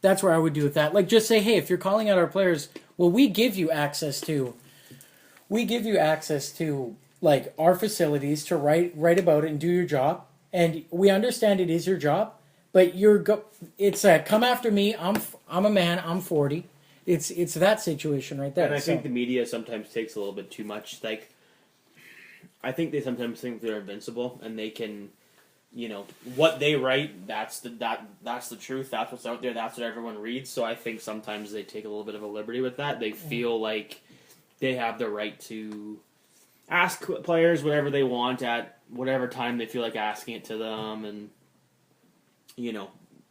That's where I would do with that. Just say, hey, if you're calling out our players, well, we give you access to our facilities to write about it and do your job. And we understand it is your job, but it's come after me. I'm a man. I'm 40. It's that situation right there. And I think the media sometimes takes a little bit too much. I think they sometimes think they're invincible and they can what they write, that's the truth. That's what's out there. That's what everyone reads. So I think sometimes they take a little bit of a liberty with that. They feel like they have the right to ask players whatever they want at whatever time they feel like asking it to them, and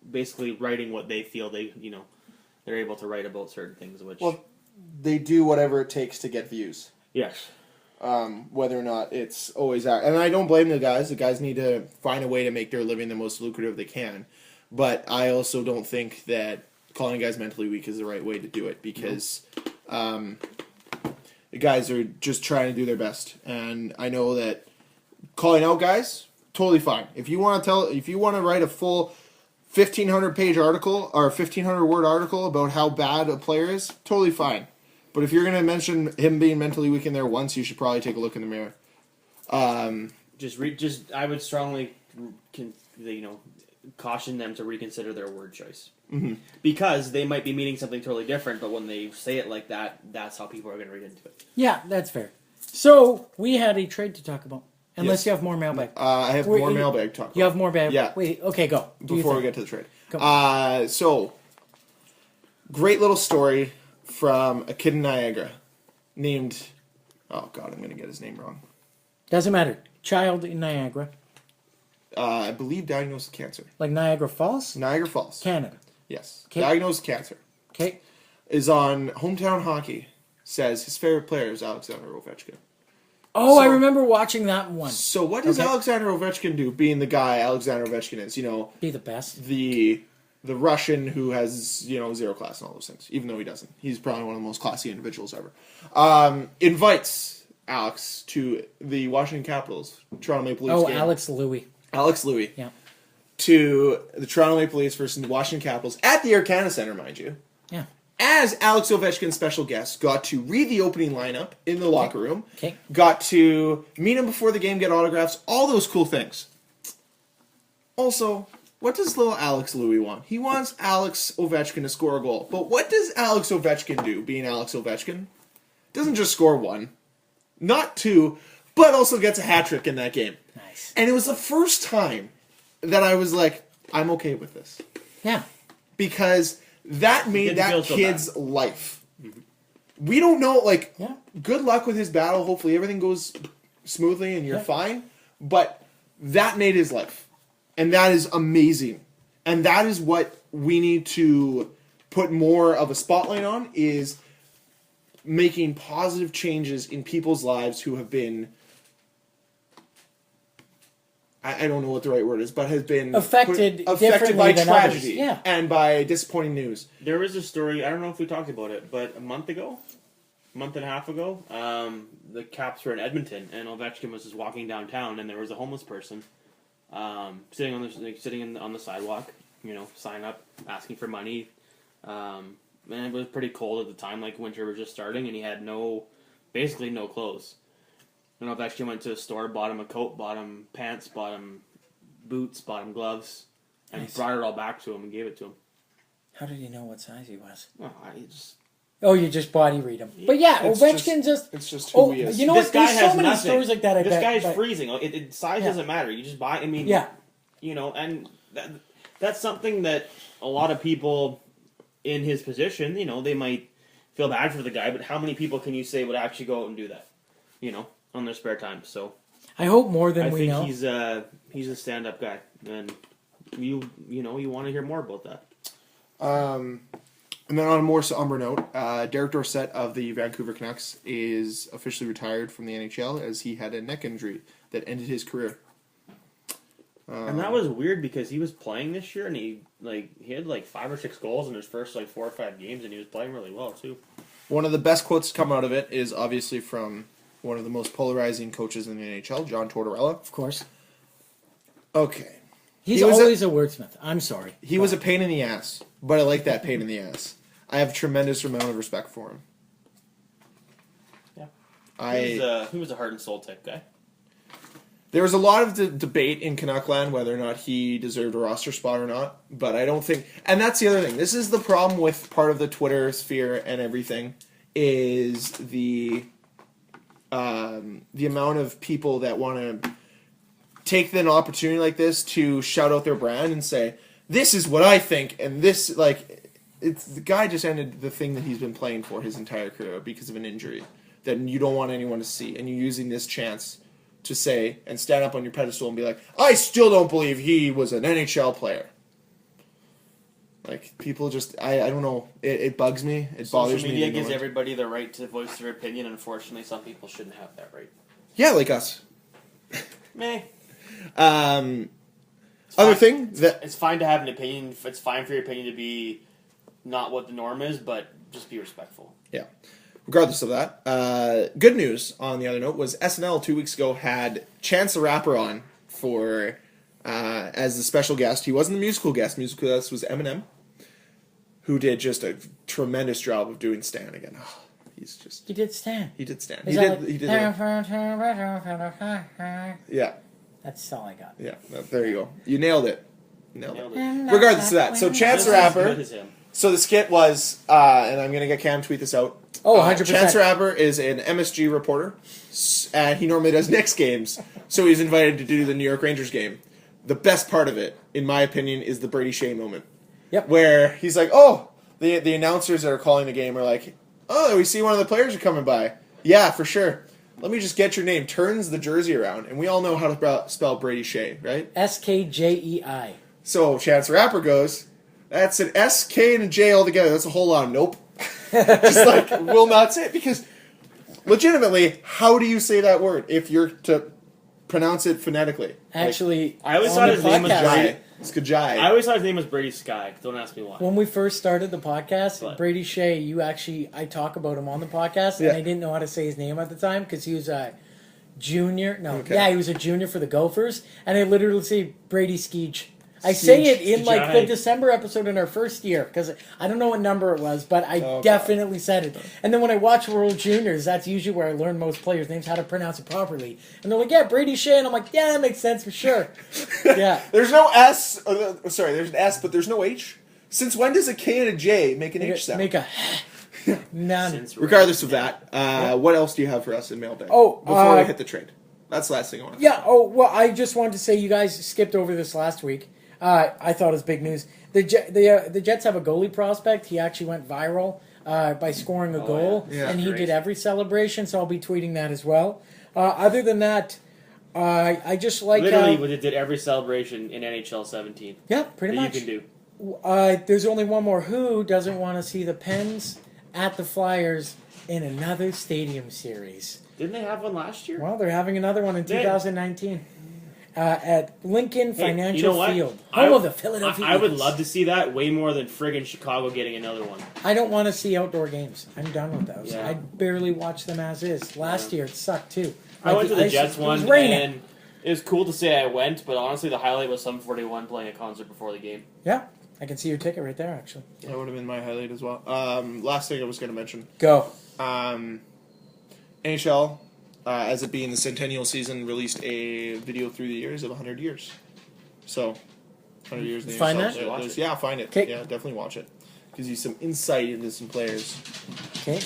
basically writing what they feel they're able to write about certain things. Which they do whatever it takes to get views. yes. Whether or not it's always out. And I don't blame the guys. The guys need to find a way to make their living the most lucrative they can. But I also don't think that calling guys mentally weak is the right way to do it, because the guys are just trying to do their best. And I know that calling out guys, totally fine. If you want to write a full 1,500-page article or 1,500-word article about how bad a player is, totally fine. But if you're going to mention him being mentally weak in there once, you should probably take a look in the mirror. I would strongly, caution them to reconsider their word choice. Mm-hmm. Because they might be meaning something totally different, but when they say it like that, that's how people are going to read into it. Yeah, that's fair. So, we had a trade to talk about. Unless Yes. you have more mailbag. I have more mailbag talk. You have more mailbag? Yeah. Wait, okay, go. Before we get to the trade. So, great little story from a kid in Niagara named... Oh, God, I'm going to get his name wrong. Doesn't matter. Child in Niagara. I believe diagnosed with cancer. Like Niagara Falls? Niagara Falls. Canada. Yes. Okay. Diagnosed with cancer. Okay. Is on Hometown Hockey. Says his favorite player is Alexander Ovechkin. Oh, So- I remember watching that one. So what does Okay. Alexander Ovechkin do, being the guy Alexander Ovechkin is? Be the best. The Russian who has, zero class and all those things, even though he doesn't. He's probably one of the most classy individuals ever. Invites Alex to the Washington Capitals, Toronto Maple Leafs game. Alex Louis. Yeah. Yeah. To the Toronto Maple Leafs versus the Washington Capitals at the Air Canada Centre, mind you. Yeah. As Alex Ovechkin's special guest, got to read the opening lineup in the locker room. Okay. Got to meet him before the game, get autographs, all those cool things. Also, what does little Alex Louis want? He wants Alex Ovechkin to score a goal. But what does Alex Ovechkin do, being Alex Ovechkin? Doesn't just score one, not two, but also gets a hat trick in that game. Nice. And it was the first time that I was like, I'm okay with this. Yeah. Because that made Didn't feel that so kid's life. We don't know, Yeah. good luck with his battle. Hopefully everything goes smoothly and you're Yeah. fine. But that made his life. And that is amazing. And that is what we need to put more of a spotlight on, is making positive changes in people's lives who have been, I don't know what the right word is, but has been Affected affected differently by than tragedy others. Yeah. and by disappointing news. There was a story, I don't know if we talked about it, but a month and a half ago, the Caps were in Edmonton, and Ovechkin was just walking downtown, and there was a homeless person sitting on the sidewalk, sign up, asking for money. And it was pretty cold at the time, like winter was just starting, and he had basically no clothes. And Ovechkin went to a store, bought him a coat, bought him pants, bought him boots, bought him gloves, and Nice. brought it all back to him and gave it to him. How did you know what size he was? Oh, I just... Oh, you just body read him. But yeah, It's Ovechkin just... It's just who he is. You know This what? guy There's has so many nothing. stories like that, I This bet. guy's but- freezing. Size Yeah. doesn't matter. You just buy. I mean, Yeah. and that's something that a lot of people in his position, they might feel bad for the guy, but how many people can you say would actually go out and do that, on their spare time? So I hope more than I we think know. he's a stand-up guy, and you want to hear more about that. And then on a more somber note, Derek Dorsett of the Vancouver Canucks is officially retired from the NHL as he had a neck injury that ended his career. And that was weird because he was playing this year, and he had 5 or 6 goals in his first 4 or 5 games, and he was playing really well too. One of the best quotes to come out of it is obviously from one of the most polarizing coaches in the NHL, John Tortorella. Of course. Okay. He's He was always a wordsmith. I'm sorry. He was a pain in the ass, but I like that pain in the ass. I have a tremendous amount of respect for him. Yeah. He was a heart and soul type guy. There was a lot of debate in Canuckland whether or not he deserved a roster spot or not, but I don't think... And that's the other thing. This is the problem with part of the Twitter sphere and everything, is the amount of people that want to take an opportunity like this to shout out their brand and say, this is what I think, and this, like, it's the guy just ended the thing that he's been playing for his entire career because of an injury that you don't want anyone to see, and you're using this chance to say and stand up on your pedestal and be like, I still don't believe he was an NHL player. Like, people just, I don't know, it bugs me, it bothers me. Social media gives everybody the right to voice their opinion. Unfortunately, some people shouldn't have that right. Yeah, like us. Meh. Other thing that it's fine to have an opinion. It's fine for your opinion to be not what the norm is, but just be respectful. Yeah. Regardless of that, good news on the other note was SNL 2 weeks ago had Chance the Rapper on for as the special guest. He wasn't the musical guest. Musical guest was Eminem, who did just a tremendous job of doing Stan again. Oh, He did Stan. He did Stan. Is He that did. Yeah. That's all I got. Yeah. There you go. You nailed it. Nailed it. Regardless of that, so Chance the Rapper. Good as him. So the skit was, and I'm gonna get Cam to tweet this out. Oh, 100%. Chance the Rapper is an MSG reporter, and he normally does Knicks games, so he's invited to do the New York Rangers game. The best part of it, in my opinion, is the Brady Shea moment. Yep. Where he's like, oh, the announcers that are calling the game are like, oh, we see one of the players are coming by. Yeah, for sure. Let me just get your name. Turns the jersey around, and we all know how to spell Brady Shea, right? SKJEI. So Chance the Rapper goes, that's an S, K, and a J all together. That's a whole lot of nope. Just like, will not say it. Because, legitimately, how do you say that word if you're to pronounce it phonetically? Actually, I always on thought the his name was podcast- Brady. Skajai. I always thought his name was Brady Sky. Don't ask me why. When we first started the podcast, What? Brady Shea, I talk about him on the podcast, Yeah. and I didn't know how to say his name at the time because he was a junior. No, Okay. yeah, he was a junior for the Gophers, and I literally say Brady Skeege. I say it in like the Skeege. December episode in our first year because I don't know what number it was, but I God. definitely said it. And then when I watch World Juniors, that's usually where I learn most players' names, how to pronounce it properly. And they're like, "Yeah, Brady Shea," and I'm like, "Yeah, that makes sense for sure." Yeah. There's no S. Sorry, there's an S, but there's no H. Since when does a K and a J make an H sound? Make a none. Since Regardless of that, what else do you have for us in mailbag? Oh, before we hit the trade. That's the last thing I want to Yeah. Oh well, I just wanted to say you guys skipped over this last week. I thought it was big news. The Jets have a goalie prospect. He actually went viral by scoring a goal, Yeah, and he great. did every celebration. So I'll be tweeting that as well. Other than that, I just like literally, what it did every celebration in NHL 17 yeah, pretty that much. you can do. There's only one more. Who doesn't want to see the Pens at the Flyers in another stadium series? Didn't they have one last year? Well, they're having another one in Yeah. 2019 at Lincoln Hey, Financial you know what? Field, home of the Philadelphia I would Eagles. love to see that way more than friggin' Chicago getting another one. I don't want to see outdoor games. I'm done with those. Yeah. I barely watch them as is. Last year it sucked too. I went to the ice- Jets it was one, raining. and it was cool to say I went, but honestly, the highlight was Sum 41 playing a concert before the game. Yeah, I can see your ticket right there. Actually, That would have been my highlight as well. Last thing I was going to mention. go. NHL, as it being the centennial season, released a video through the years of 100 years. So, 100 years in the Find NHL. that? Yeah, Watch it. yeah, find it. 'Kay. Yeah, definitely watch it. Gives you some insight into some players. Okay.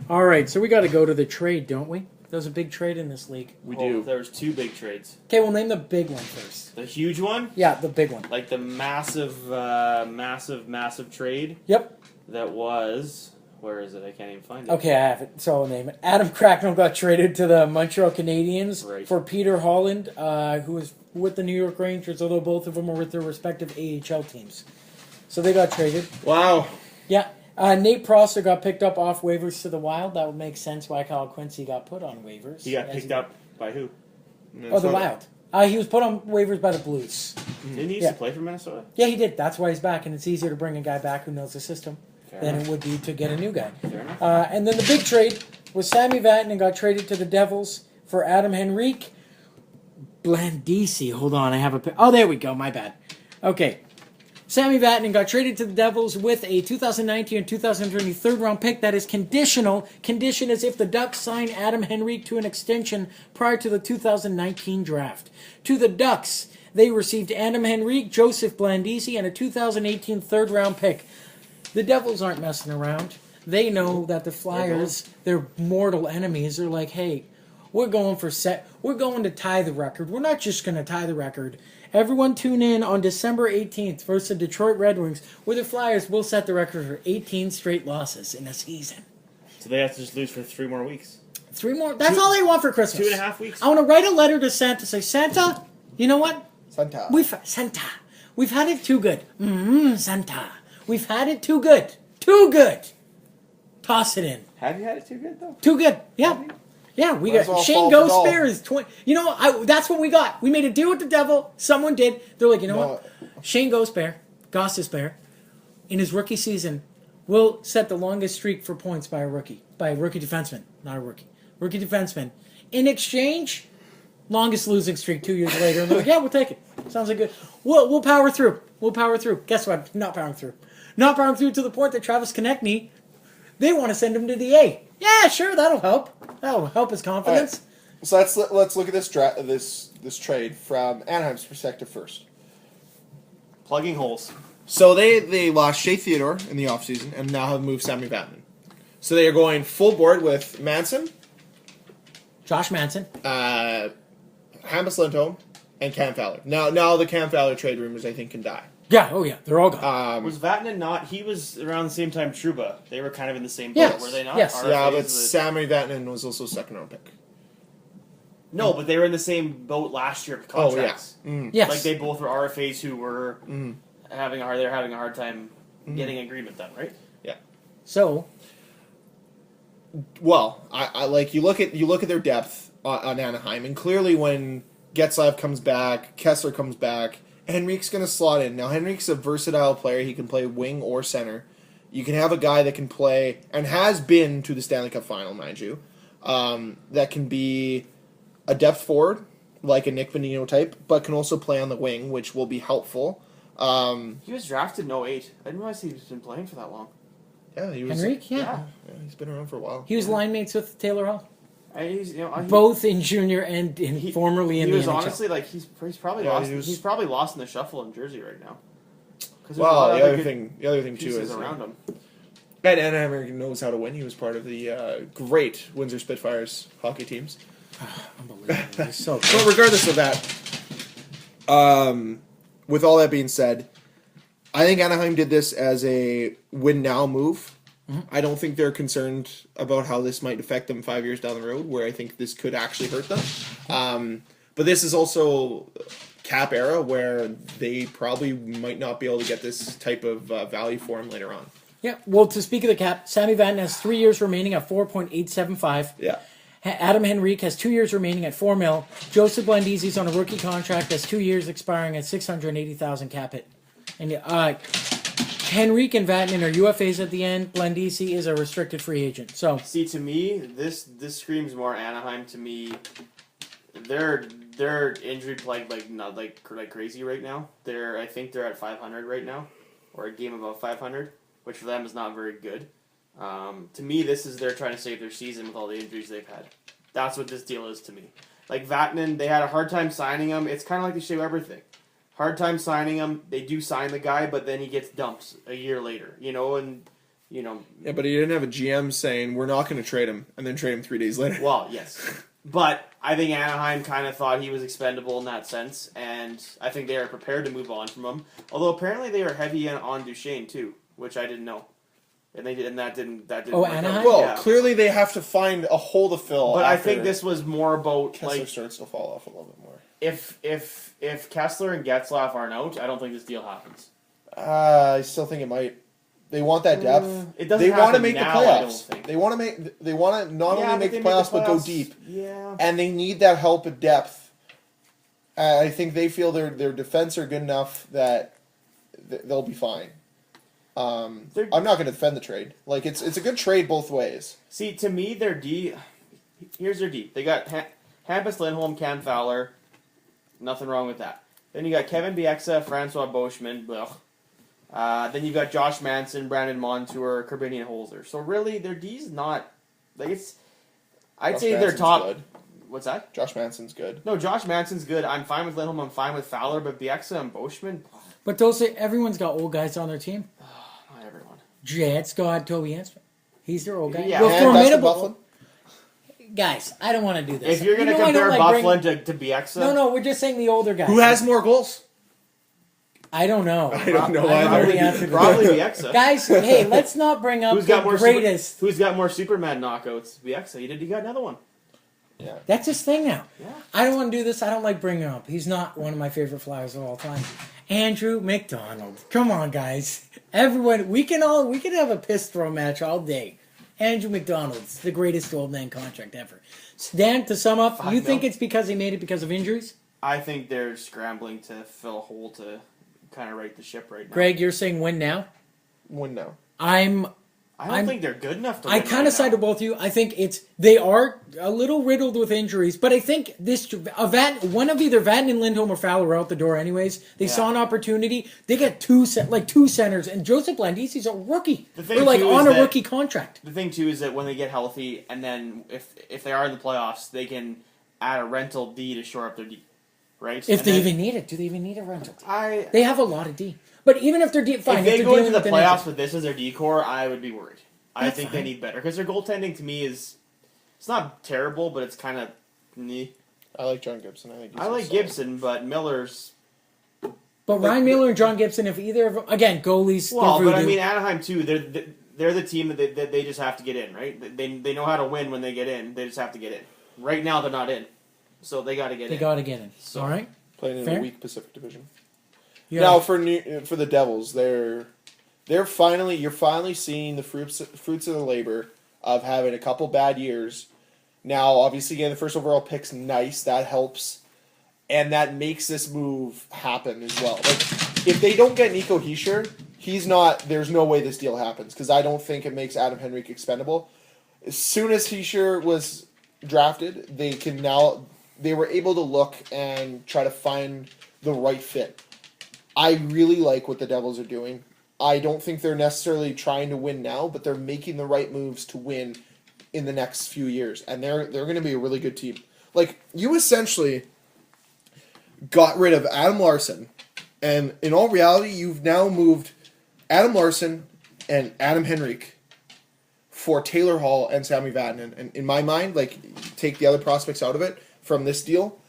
All right, so we got to go to the trade, don't we? There's a big trade in this league. We Oh, do. There was two big trades. Okay, we'll name the big one first. The huge one, Yeah, the big one. like the massive trade Yep. that was. Where is it? I can't even find it. Okay, I have it. So I'll name it. Adam Cracknell got traded to the Montreal Canadiens Right. for Peter Holland, who was with the New York Rangers, although both of them were with their respective AHL teams. So they got traded. Wow. Yeah. Nate Prosser got picked up off waivers to the Wild. That would make sense why Kyle Quincy got put on waivers. He got As picked up by who? Oh, the Wild. He was put on waivers by the Blues. Didn't he used Yeah. to play for Minnesota? Yeah, he did. That's why he's back, and it's easier to bring a guy back who knows the system Fair than enough. it would be to get a new guy. Fair enough. And then the big trade was Sammy Vatanen got traded to the Devils for Adam Henrique. Blandisi. Hold on, I have a... Oh, there we go. My bad. Okay. Sammy Vatanen got traded to the Devils with a 2019 and 2020 third-round pick that is conditional. Condition as if the Ducks sign Adam Henrique to an extension prior to the 2019 draft. To the Ducks, they received Adam Henrique, Joseph Blandisi, and a 2018 third-round pick. The Devils aren't messing around. They know that the Flyers, their mortal enemies, are like, hey, We're going We're going to tie the record. We're not just going to tie the record. Everyone tune in on December 18th versus the Detroit Red Wings, where the Flyers will set the record for 18 straight losses in a season. So they have to just lose for 3 more weeks. 3 more? That's all they want for Christmas. 2.5 weeks. I want to write a letter to Santa, say, Santa, you know what? Santa. We've had it too good. Santa. We've had it too good. Too good. Toss it in. Have you had it too good, though? Too good. Yeah. Yeah, we Might as got well Shane fall for Ghost is 20. You know, that's what we got. We made a deal with the devil. Someone did. They're like, you know what? Shane Ghost in his rookie season, will set the longest streak for points by a rookie defenseman, not a rookie. Rookie defenseman. In exchange, longest losing streak 2 years later. And they're like, yeah, we'll take it. Sounds like good. We'll power through. We'll power through. Guess what? Not powering through. Not powering through to the point that Travis Konechny, they want to send him to the A. Yeah, sure, that'll help. That'll help his confidence. Right. So let's look at this trade from Anaheim's perspective first. Plugging holes. So they lost Shea Theodore in the offseason and now have moved Sammy Vatanen. So they are going full board with Manson, Josh Manson, Hampus Lindholm, and Cam Fowler. Now the Cam Fowler trade rumors, I think, can die. Yeah, oh yeah, they're all gone. Was Vatanen not? He was around the same time Trouba. They were kind of in the same boat, Yes, were they not? yes. Yeah, but Sammy Vatanen was also a second-round pick. No, but they were in the same boat last year. Contracts. Oh, yeah. Yes. Like they both were RFAs who were having a hard time getting agreement done, right? Yeah. So, well, I like you look at their depth on Anaheim, and clearly when Getzlaf comes back, Kessler comes back, Henrique's going to slot in. Now Henrique's a versatile player; he can play wing or center. You can have a guy that can play and has been to the Stanley Cup final, mind you, that can be a depth forward like a Nick Bonino type, but can also play on the wing, which will be helpful. He was drafted in 08. I didn't realize he's been playing for that long. Yeah, he was. Henrique, yeah. He's been around for a while. He was line mates with Taylor Hall. Both Both in junior and formerly in the NHL. He was honestly like he's probably lost. He's probably lost in the shuffle in Jersey right now. Well, the other thing too is around him. And Anaheim knows how to win. He was part of the great Windsor Spitfires hockey teams. Unbelievable. He's so But regardless of that, with all that being said, I think Anaheim did this as a win now move. Mm-hmm. I don't think they're concerned about how this might affect them 5 years down the road, where I think this could actually hurt them. But this is also cap era where they probably might not be able to get this type of value for him later on. Yeah, well, to speak of the cap, Sammy Vatanen has 3 years remaining at 4.875. Yeah. Adam Henrique has 2 years remaining at $4 million. Joseph Blandisi's on a rookie contract that's 2 years expiring at $680,000 cap hit. And Henrique and Vatanen are UFAs at the end. Blandisi is a restricted free agent. So see, to me, this screams more Anaheim to me. They're injury plagued like crazy right now. I think they're at 500 right now, or a game above 500, which for them is not very good. To me, they're trying to save their season with all the injuries they've had. That's what this deal is to me. Like Vatanen, they had a hard time signing him. It's kind of like the Shea Weber thing. Hard time signing him. They do sign the guy, but then he gets dumped a year later. Yeah, but he didn't have a GM saying, we're not going to trade him, and then trade him 3 days later. Well, yes. But I think Anaheim kind of thought he was expendable in that sense, and I think they are prepared to move on from him. Although apparently they are heavy on Duchesne, too, which I didn't know. And that didn't. Oh, Anaheim. Well, clearly they have to find a hole to fill. But I think this was more about Kessler starts to fall off a little bit more. If Kessler and Getzlaf aren't out, I don't think this deal happens. I still think it might. They want that depth. It doesn't. They want to make now, the playoffs. I don't think. They want to not only make the playoffs but go deep. Yeah. And they need that help at depth. I think they feel their defense are good enough that they'll be fine. I'm not going to defend the trade. Like it's a good trade both ways. See, to me, their D. Here's their D. They got Hampus Lindholm, Cam Fowler. Nothing wrong with that. Then you got Kevin Bieksa, Francois Beauchemin. Then you got Josh Manson, Brandon Montour, Corbinian Holzer. So really, their D's not like it's. I'd Josh say Manson's their top. good. What's that? Josh Manson's good. No, Josh Manson's good. I'm fine with Lindholm. I'm fine with Fowler, but Bieksa and Beauchemin. But everyone's got old guys on their team. Not everyone. Jets got Toby Ansman. He's their old guy. Yeah. Well, And Dustin formidable. Byfuglien. guys, I don't want to do this. If you're going to You know I don't compare like Bufflin to Bieksa, No, we're just saying the older guys. Who has more goals? I don't know. I don't know I don't know either. the answer to probably that. Bieksa. Guys, hey, let's not bring up Who's got the more greatest. Who's got more Superman knockouts? Bieksa. He got another one. Yeah. That's his thing now. Yeah. I don't want to do this. I don't like bringing him up. He's not one of my favorite Flyers of all time. Andrew McDonald. Come on, guys. Everyone, we can have a piss throw match all day. Andrew McDonald's the greatest old man contract ever. Dan, to sum up, you think it's because he made it because of injuries? I think they're scrambling to fill a hole to kind of right the ship right now. Greg, you're saying win now? Win now. I don't think they're good enough to win. I kind of side with both of you. I think they are a little riddled with injuries, but I think one of either Vatanen, Lindholm, or Fowler are out the door anyways. They saw an opportunity. They get two centers, and Joseph Landisi's a rookie. They're like on a rookie contract. The thing too is that when they get healthy, and then if they are in the playoffs, they can add a rental D to shore up their D, right? If they even need it, do they even need a rental D? They have a lot of D. But even if they're fine, if they they're go into the dealing playoffs with this as their decor, I would be worried. I think fine. they need better because their goaltending to me it's not terrible, but it's kind of. I like John Gibson. I like Gibson, but Miller's. But Ryan Miller and John Gibson, if either of them, again, goalies. Well, but I mean Anaheim too. They're the team that they just have to get in, right? They know how to win when they get in. They just have to get in. Right now they're not in, so they got to get in. They got to get in. So, all right. Playing in a weak Pacific Division. Yeah. Now for the Devils, you're finally seeing the fruits of the labor of having a couple bad years. Now, obviously, getting the first overall pick's nice. That helps, and that makes this move happen as well. Like, if they don't get Nico Hischier, he's not. There's no way this deal happens because I don't think it makes Adam Henrique expendable. As soon as Hischier was drafted, they were able to look and try to find the right fit. I really like what the Devils are doing. I don't think they're necessarily trying to win now, but they're making the right moves to win in the next few years, and they're going to be a really good team. Like, you essentially got rid of Adam Larson, and in all reality, you've now moved Adam Larson and Adam Henrique for Taylor Hall and Sami Vatanen. And in my mind, like, take the other prospects out of it from this deal,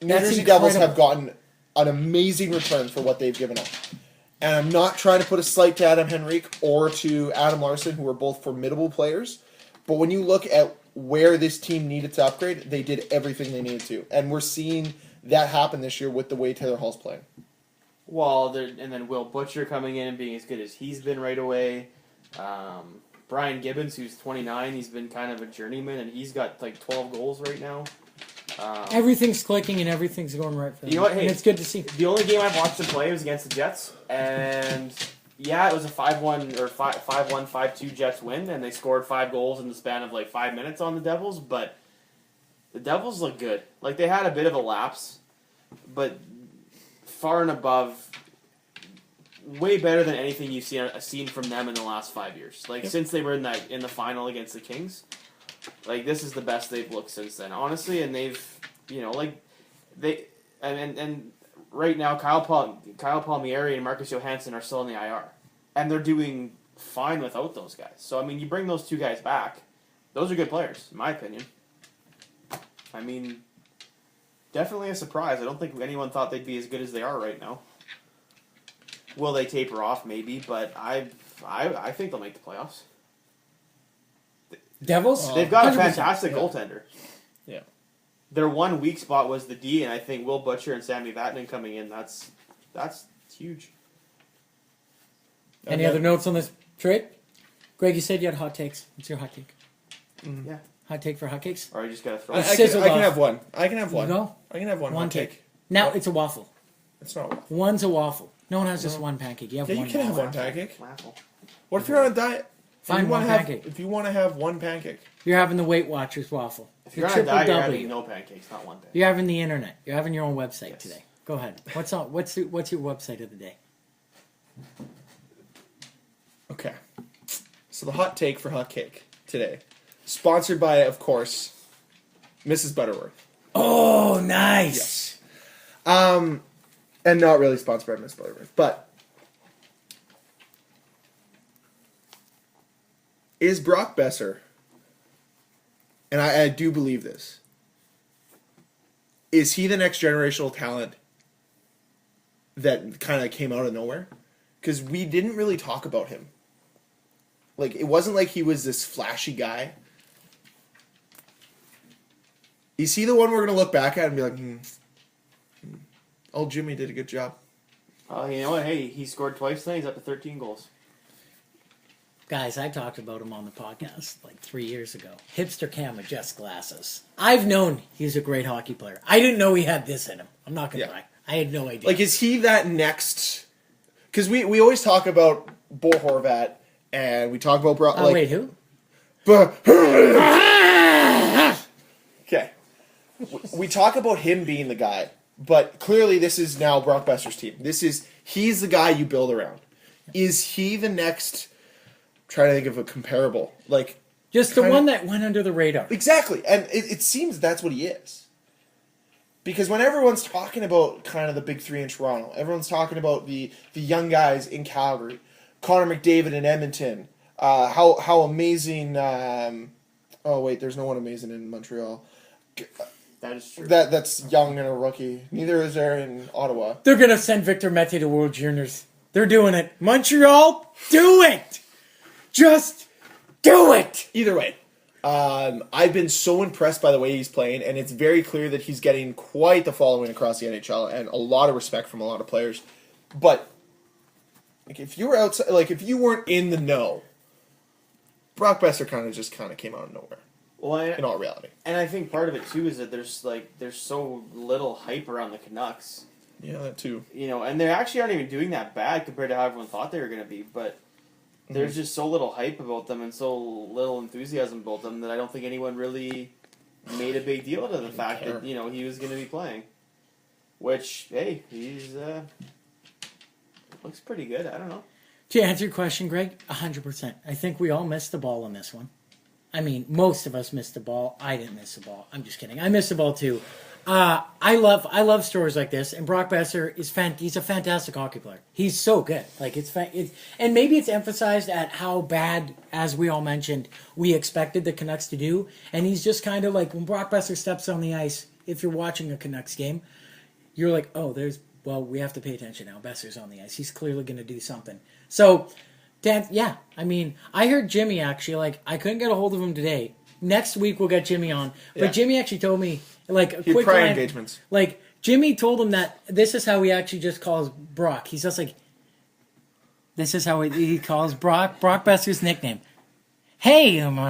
New Jersey Devils have gotten an amazing return for what they've given up. And I'm not trying to put a slight to Adam Henrique or to Adam Larson, who are both formidable players. But when you look at where this team needed to upgrade, they did everything they needed to. And we're seeing that happen this year with the way Taylor Hall's playing. Well, and then Will Butcher coming in and being as good as he's been right away. Brian Gibbons, who's 29, he's been kind of a journeyman, and he's got like 12 goals right now. Everything's clicking and everything's going right for them. You know what? Hey, and it's good to see. The only game I've watched them play was against the Jets, and yeah, it was a 5-1 or 5-1, 5-2 Jets win, and they scored 5 goals in the span of like 5 minutes on the Devils. But the Devils look good. Like, they had a bit of a lapse, but far and above, way better than anything you've seen from them in the last 5 years. Like, since they were in the final against the Kings. Like, this is the best they've looked since then, honestly, and they've, and right now Kyle Palmieri and Marcus Johansson are still in the IR, and they're doing fine without those guys. So, I mean, you bring those two guys back, those are good players, in my opinion. I mean, definitely a surprise. I don't think anyone thought they'd be as good as they are right now. Will they taper off? Maybe, but I think they'll make the playoffs. Devils? They've got 100%. a fantastic goaltender. Yeah. Their one weak spot was the D, and I think Will Butcher and Sami Vatanen coming in, that's huge. Any other notes on this trade? Greg, you said you had hot takes. What's your hot take? Mm-hmm. Yeah. Hot take for hotcakes? Or you just got to throw I it. can have one. I can have one. You go? I can have one. One hot take. Now, it's a waffle. It's not a waffle. One's a waffle. No one has just one pancake. You have Yeah, one you can have waffle. one pancake. Waffle. What if you're on a diet? Find one pancake. If you want to have one pancake. You're having the Weight Watchers waffle. If you're on a Triple diet, you're W. having no pancakes, not one pancake. You're having the internet. You're having your own website Yes. today. Go ahead. What's your website of the day? Okay. So the hot take for hot cake today, sponsored by, of course, Mrs. Butterworth. Oh, nice. Yes. And not really sponsored by Mrs. Butterworth, but is Brock Besser and I do believe this, is he the next generational talent that kind of came out of nowhere? Because we didn't really talk about him. Like, it wasn't like he was this flashy guy. Is he the one we're going to look back at and be like, old Jimmy did a good job? You know what? Hey, he scored twice tonight. He's up to 13 goals. Guys, I talked about him on the podcast like 3 years ago. Hipster Cam adjusts glasses. I've known he's a great hockey player. I didn't know he had this in him. I'm not going to lie. I had no idea. Like, is he that next... Because we always talk about Bo Horvat, and we talk about... wait, who? Okay. We talk about him being the guy, but clearly this is now Brock Besser's team. He's the guy you build around. Is he the next... Trying to think of a comparable. Like, just the one that went under the radar. Exactly. And it seems that's what he is. Because when everyone's talking about kind of the big three in Toronto, everyone's talking about the young guys in Calgary, Connor McDavid in Edmonton, how amazing... there's no one amazing in Montreal. That is true. That's young and a rookie. Neither is there in Ottawa. They're going to send Victor Mete to World Juniors. They're doing it. Montreal, do it! Just do it! Either way, I've been so impressed by the way he's playing, and it's very clear that he's getting quite the following across the NHL, and a lot of respect from a lot of players. But like, if you were outside, like if you weren't in the know, Brock Besser kind of came out of nowhere. Well, in all reality, and I think part of it too is that there's so little hype around the Canucks. Yeah, that too. You know, and they actually aren't even doing that bad compared to how everyone thought they were going to be, but. There's just so little hype about them and so little enthusiasm about them that I don't think anyone really made a big deal out of the fact that, he was going to be playing. Which, hey, he's looks pretty good. I don't know. To answer your question, Greg, 100%. I think we all missed the ball on this one. I mean, most of us missed the ball. I didn't miss the ball. I'm just kidding. I missed the ball too. I love stories like this, and Brock Besser he's a fantastic hockey player. He's so good. Like and maybe it's emphasized at how bad, as we all mentioned, we expected the Canucks to do, and he's just kind of like when Brock Besser steps on the ice. If you're watching a Canucks game, you're like, we have to pay attention now. Besser's on the ice. He's clearly going to do something. So, I mean, I heard Jimmy actually I couldn't get a hold of him today. Next week we'll get Jimmy on, but Jimmy actually told me. Quick prior line, engagements. Jimmy told him that this is how he actually just calls Brock. He's just like, this is how he calls Brock Besser's nickname. Hey! I don't know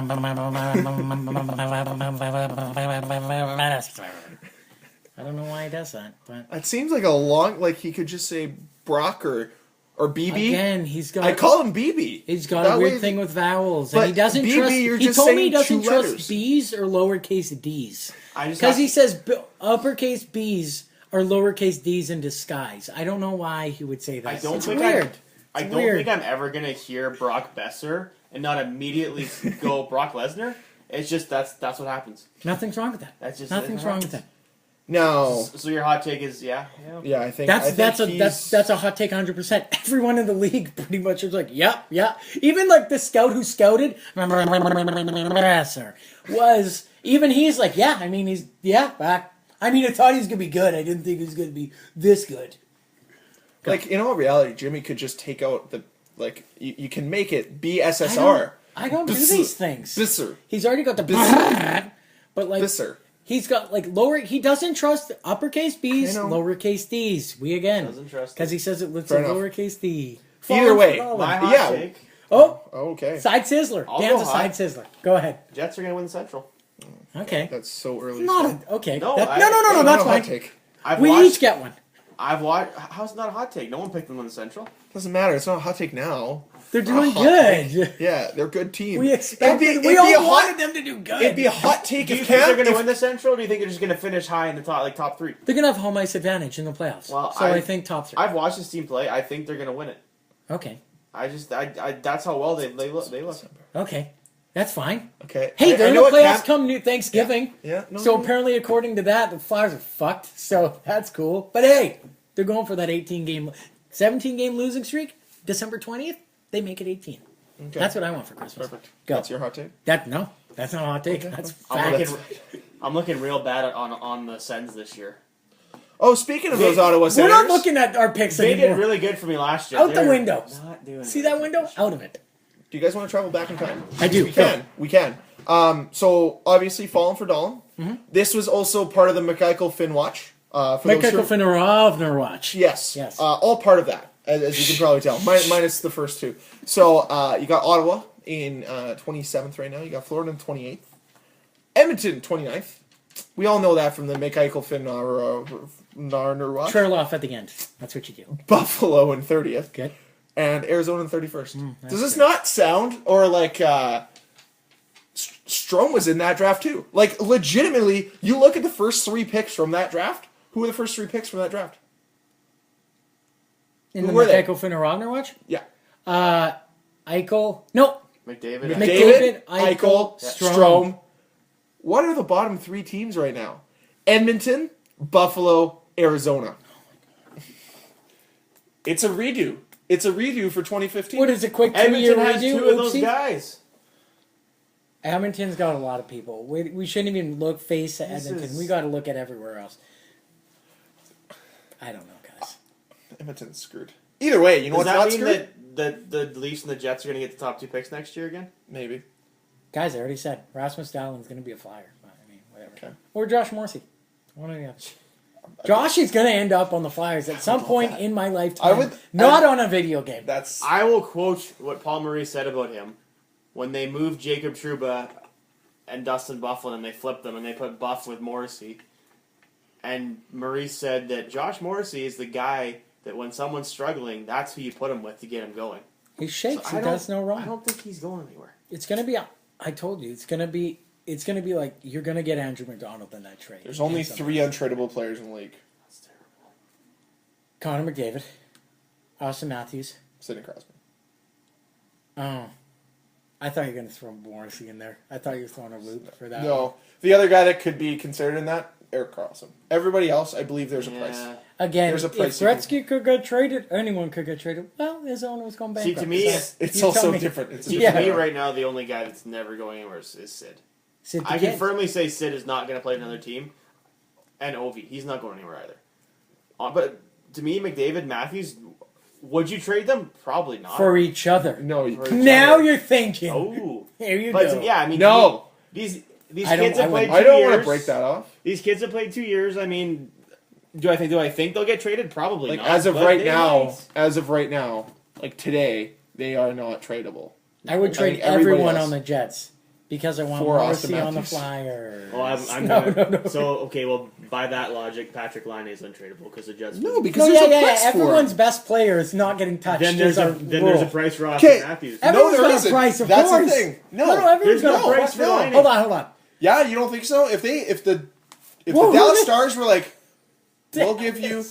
why he does that, but... It seems like he could just say Brock or BB. Again, he's got... I call him BB. He's got a weird thing with vowels. But And he doesn't BB, trust... you're He just told me he saying doesn't two trust letters. B's or lowercase D's. I just Because he says uppercase B's are lowercase D's in disguise. I don't know why he would say that. I don't It's think weird. I don't think I'm ever going to hear Brock Besser and not immediately go Brock Lesnar. It's just that's what happens. Nothing's wrong with that. That's just Nothing's wrong with that. No. So your hot take is Yeah, I think That's a hot take 100%. Everyone in the league pretty much is like, yeah. Even like the scout who scouted was even he's like, yeah. I mean back. I mean, I thought he was gonna be good. I didn't think he was gonna be this good. Like in all reality, Jimmy could just take out the you can make it BSSR. I don't do these things. Bisser. He's already got the but like Bisser. he's got he doesn't trust uppercase B's, lowercase D's. doesn't trust because he says it with a Fair enough. lowercase D. Either way, my hot take. Oh, okay. side sizzler. I'll Dan's go a side hot. sizzler. Go ahead. Jets are going to win the Central. Okay. That's so early. Okay. No, No, I- that's hot fine. take. We each get one. I've watched. How's it not a hot take? No one picked them in the Central. Doesn't matter. It's not a hot take now. They're doing hot good. Yeah, they're a good team. We expected. We all wanted them to do good. It'd be a hot take Do you if think they're Cam. going to win the Central, or do you think they're just going to finish high in the top three? They're gonna have home ice advantage in the playoffs. Well, so I think top 3. I've watched this team play. I think they're going to win it. Okay. I that's how well they look. Okay. That's fine. Okay. Hey, they're in the what playoffs Cam- come New Thanksgiving. Yeah. No, So no. apparently, according to that, the Flyers are fucked. So that's cool. But hey, they're going for that 17 game losing streak. December 20th, they make it 18. Okay. That's what I want for Christmas. Perfect. Go. That's your hot take. No. That's not a hot take. That's I'm fact. looking real bad on the Sens this year. Oh, speaking of those Ottawa We're Senators, not looking at our picks They anymore. did really good for me last year. Out the They're window. Not doing See it. that window? Out of it. do you guys want to travel back in time? I do. We can. We can. So obviously, falling for Dahlin. Mm-hmm. This was also part of the McEichel Finn watch. For those Michael who- Finnerovner watch. Yes. Yes. All part of that, as you can probably tell, minus the first two. So you got Ottawa in 27th right now. You got Florida in 28th. Edmonton 29th. We all know that from the McEichel Finn watch. Trail at the end. That's what you do. Buffalo in 30th. Good. And Arizona in 31st. that's Does this good. not sound, or like Strome was in that draft too? Like, legitimately, you look at the first three picks from that draft. Who were the first three picks from that draft? In Who the were they? Michael Finnerovner watch? Yeah. Eichel. No. McDavid. McDavid, Eichel, Eichel, Strome. What are the bottom three teams right now? Edmonton, Buffalo, Arizona. It's a redo. It's a redo for 2015. What is a quick 2-year Edmonton has redo? two of those Oopsie. guys. Edmonton's got a lot of people. We shouldn't even look face at This Edmonton. is- We got to look at everywhere else. I don't know, guys. Edmonton's screwed. Either way, you know Does what's that not mean screwed? that the Leafs and the Jets are going to get the top 2 picks next year again? Maybe. Guys, I already said Rasmus Dahlin's going to be a Flyer. I mean, whatever. Okay. Or Josh Morrissey. One of the other. Josh is going to end up on the Flyers at some point in my lifetime. Not on a video game. That's I will quote what Paul Maurice said about him when they moved Jacob Trouba and Dustin Byfuglien and they flipped them and they put Buff with Morrissey. And Maurice said that Josh Morrissey is the guy that when someone's struggling, that's who you put him with to get him going. He shakes. So He does no I wrong. don't think he's going anywhere. It's going to be. I told you. It's going to be. It's going to be like you're going to get Andrew McDonald in that trade. There's only And something. 3 untradeable players in the league. That's terrible. Connor McDavid, Austin Matthews. Sidney Crosby. Oh, I thought you were going to throw Morrissey in there. I thought you were throwing a loop for that. No. The other guy that could be considered in that, Eric Carlson. Everybody else, I believe there's a price. Again, There's a if price you Gretzky could get traded, anyone could get traded. Well, his owner was going See, bankrupt. to me, so It's you also tell me. different. It's See, Yeah. to me right now, the only guy that's never going anywhere is Sid. Sid I Piquet. can firmly say Sid is not going to play another team. And Ovi, he's not going anywhere either. But to me, McDavid, Matthews, would you trade them? Probably not. for each other. No. For each Now other. you're thinking. Oh. Here you But go. yeah, I mean, No. these I don't- kids have I played wouldn't. 2 I don't years. want to break that off. These kids have played 2 years. I mean, do I think they'll get traded? Probably Like not. as of but right they now, might. like today, they are not tradable. I would trade think everybody everyone else. on the Jets because I want For Morrissey Austin on the Matthews. Flyers. Well, I'm no, gonna, no, no. So okay, well by that logic, Patrick Laine is untradeable because the Jets. No, wouldn't. because No, there's yeah, a yeah, price yeah. for Everyone's it. best player is not getting touched. then there's Is a rule. price for Austin Okay. Matthews. Everyone's No, there got isn't. a price, of That's the course. thing. No. everyone's There's got no a price for no. Laine. Hold on. Yeah, you don't think so? If the Whoa, Dallas who- Stars were like, we'll give you.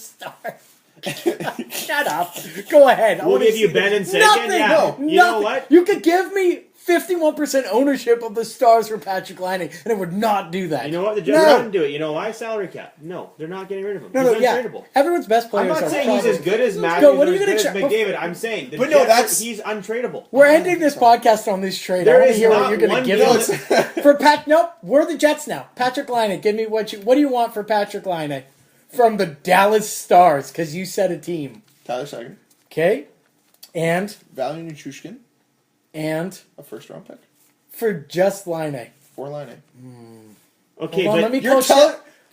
Shut up. Go ahead. I We'll wanna give you see Ben this. and Sagan. Nothing. Yeah. No. You know Nothing. what? You could give me 51% ownership of the Stars for Patrick Laine, and it would not do that. You know what? The Jets No. wouldn't do it. You know why? Salary cap. No, they're not getting rid of him. No, He's yeah. untradeable. Everyone's best I'm players not are saying he's as probably- good as Let's Matthews go. What or are you as gonna good as check? McDavid. I'm saying the But no, Jets that's- he's untradeable. We're ending this podcast on this trade. There I want to is hear what not you're going to one give deal us. For Pat, nope, we're the Jets now. Patrick Laine, give me what do you want for Patrick Laine from the Dallas Stars? Because you said a team. Tyler Seguin, Okay? And Valiant Nichushkin, a first-round pick, for just Laine. for Line. Okay, Hold on, but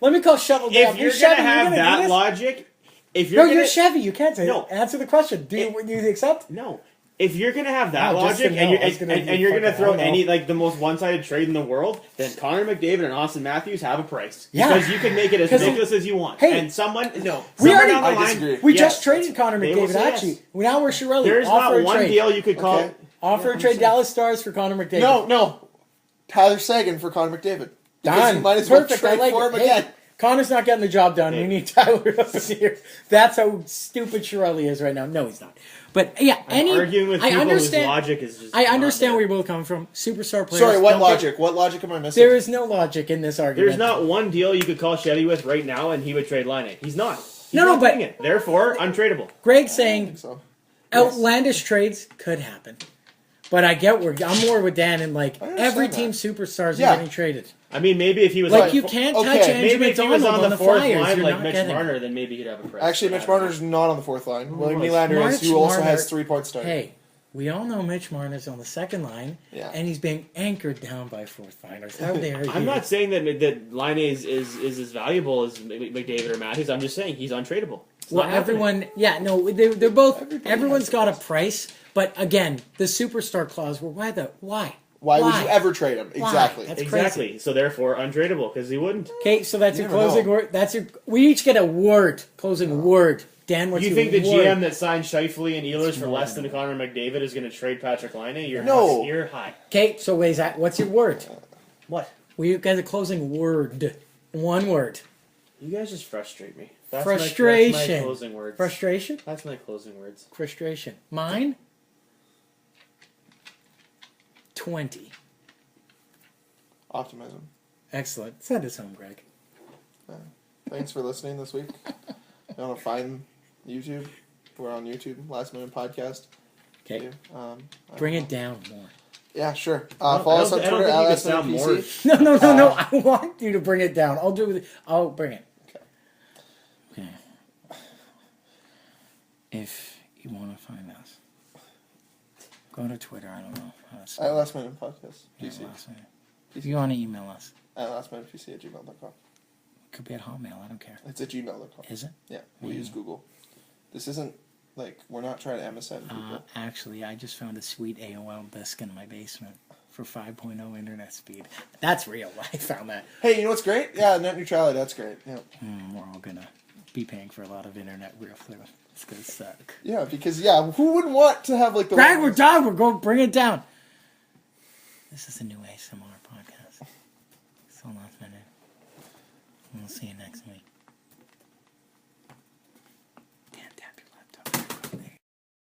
let me call Shovel down. if you're Chevy, gonna you're have gonna do that this? logic, if No, you're gonna you're Chevy. You can't say No. Answer the question. Do you accept? no. If you're gonna have that No, just logic a and no. you're, I was gonna and be you're gonna fucking throw hell no. any like the most one-sided trade in the world, then Connor McDavid and Austin Matthews have a price Yeah. because you can make it as 'Cause ridiculous as you want. Hey, and someone we someone already- down the I line, disagree. We yes, just traded Connor they will McDavid. say yes. Actually, now we're Shirley. There's Offer not a one trade. deal you could call. Okay. Offer a trade Dallas Stars for Connor McDavid. No. Tyler Seguin for Connor McDavid. Because Done. you might as well Perfect. I trade like for it. him Hey, again. Connor's not getting the job done. We Hey. need Tyler up here. That's how stupid Shirley is right now. No, he's not. But yeah, I'm arguing with I people understand. whose logic is just. I not understand there. where you're both coming from. Superstar players. Sorry, what don't get- logic? What logic am I missing? There is no logic in this argument. There's not one deal you could call Chevy with right now, and he would trade Laine. He's not. He's No, not but- doing it. Therefore, untradeable. Greg saying So, outlandish trades could happen. But I'm more with Dan and like I understand every that. team superstars Yeah. are getting traded. I mean, maybe if he was Like you can't touch okay, Andrew maybe if he was McDonald on the Flyers. fourth line You're like not Mitch getting. Marner, then maybe he'd have a price. Actually, Mitch Marner's not on the fourth line. William was? Nylander is, who also Marner- has 3 points starting. Hey, we all know Mitch Marner's on the second line, Yeah. and he's being anchored down by fourth liners. How dare you? I'm not saying that Line is as valuable as McDavid or Matthews. I'm just saying he's untradeable. It's Well, not happening. they're both. Everyone's has got a price, but again, the superstar clause. Well, why? Why would you ever trade him? Why? Exactly. That's Exactly. crazy. So therefore, untradeable because he wouldn't. Okay, so that's You your never closing know. word. We each get a word. Closing word. Dan, what's You your think the word? GM that signed Scheifele and Ehlers for more less than than Connor McDavid is going to trade Patrick Laine? No. You're high. Okay, so what's your word? What? We get a closing word. One word. You guys just frustrate me. That's Frustration. that's my closing words. Frustration. That's my closing words. Frustration. Mine. 20. Optimism. Excellent. Send us home, Greg. Thanks for listening this week. You want to find YouTube? We're on YouTube. Last Minute Podcast. Okay. I Bring don't it down more. know. Yeah, sure. I Follow us on don't Twitter think at you can Last Minute sound more- PC. No. I want you to bring it down. I'll bring it. Okay. If you want to find us, go to Twitter. I don't know how to At spell Last Minute Podcast. it. PC. If you want to email us, At lastminutepc@gmail.com. it could be at Hotmail. I don't care. It's at gmail.com. Is it? Yeah, we use Google. This isn't like we're not trying to MSN people. Actually, I just found a sweet AOL disk in my basement for 5.0 internet speed. That's real. I found that. Hey, you know what's great? Yeah, net neutrality. That's great. Yeah, We're all gonna be paying for a lot of internet real soon. It's gonna suck. yeah, because who wouldn't want to have like the Greg, we're done. We're going to bring it down. This is a new ASMR podcast. So last minute. We'll see you next week.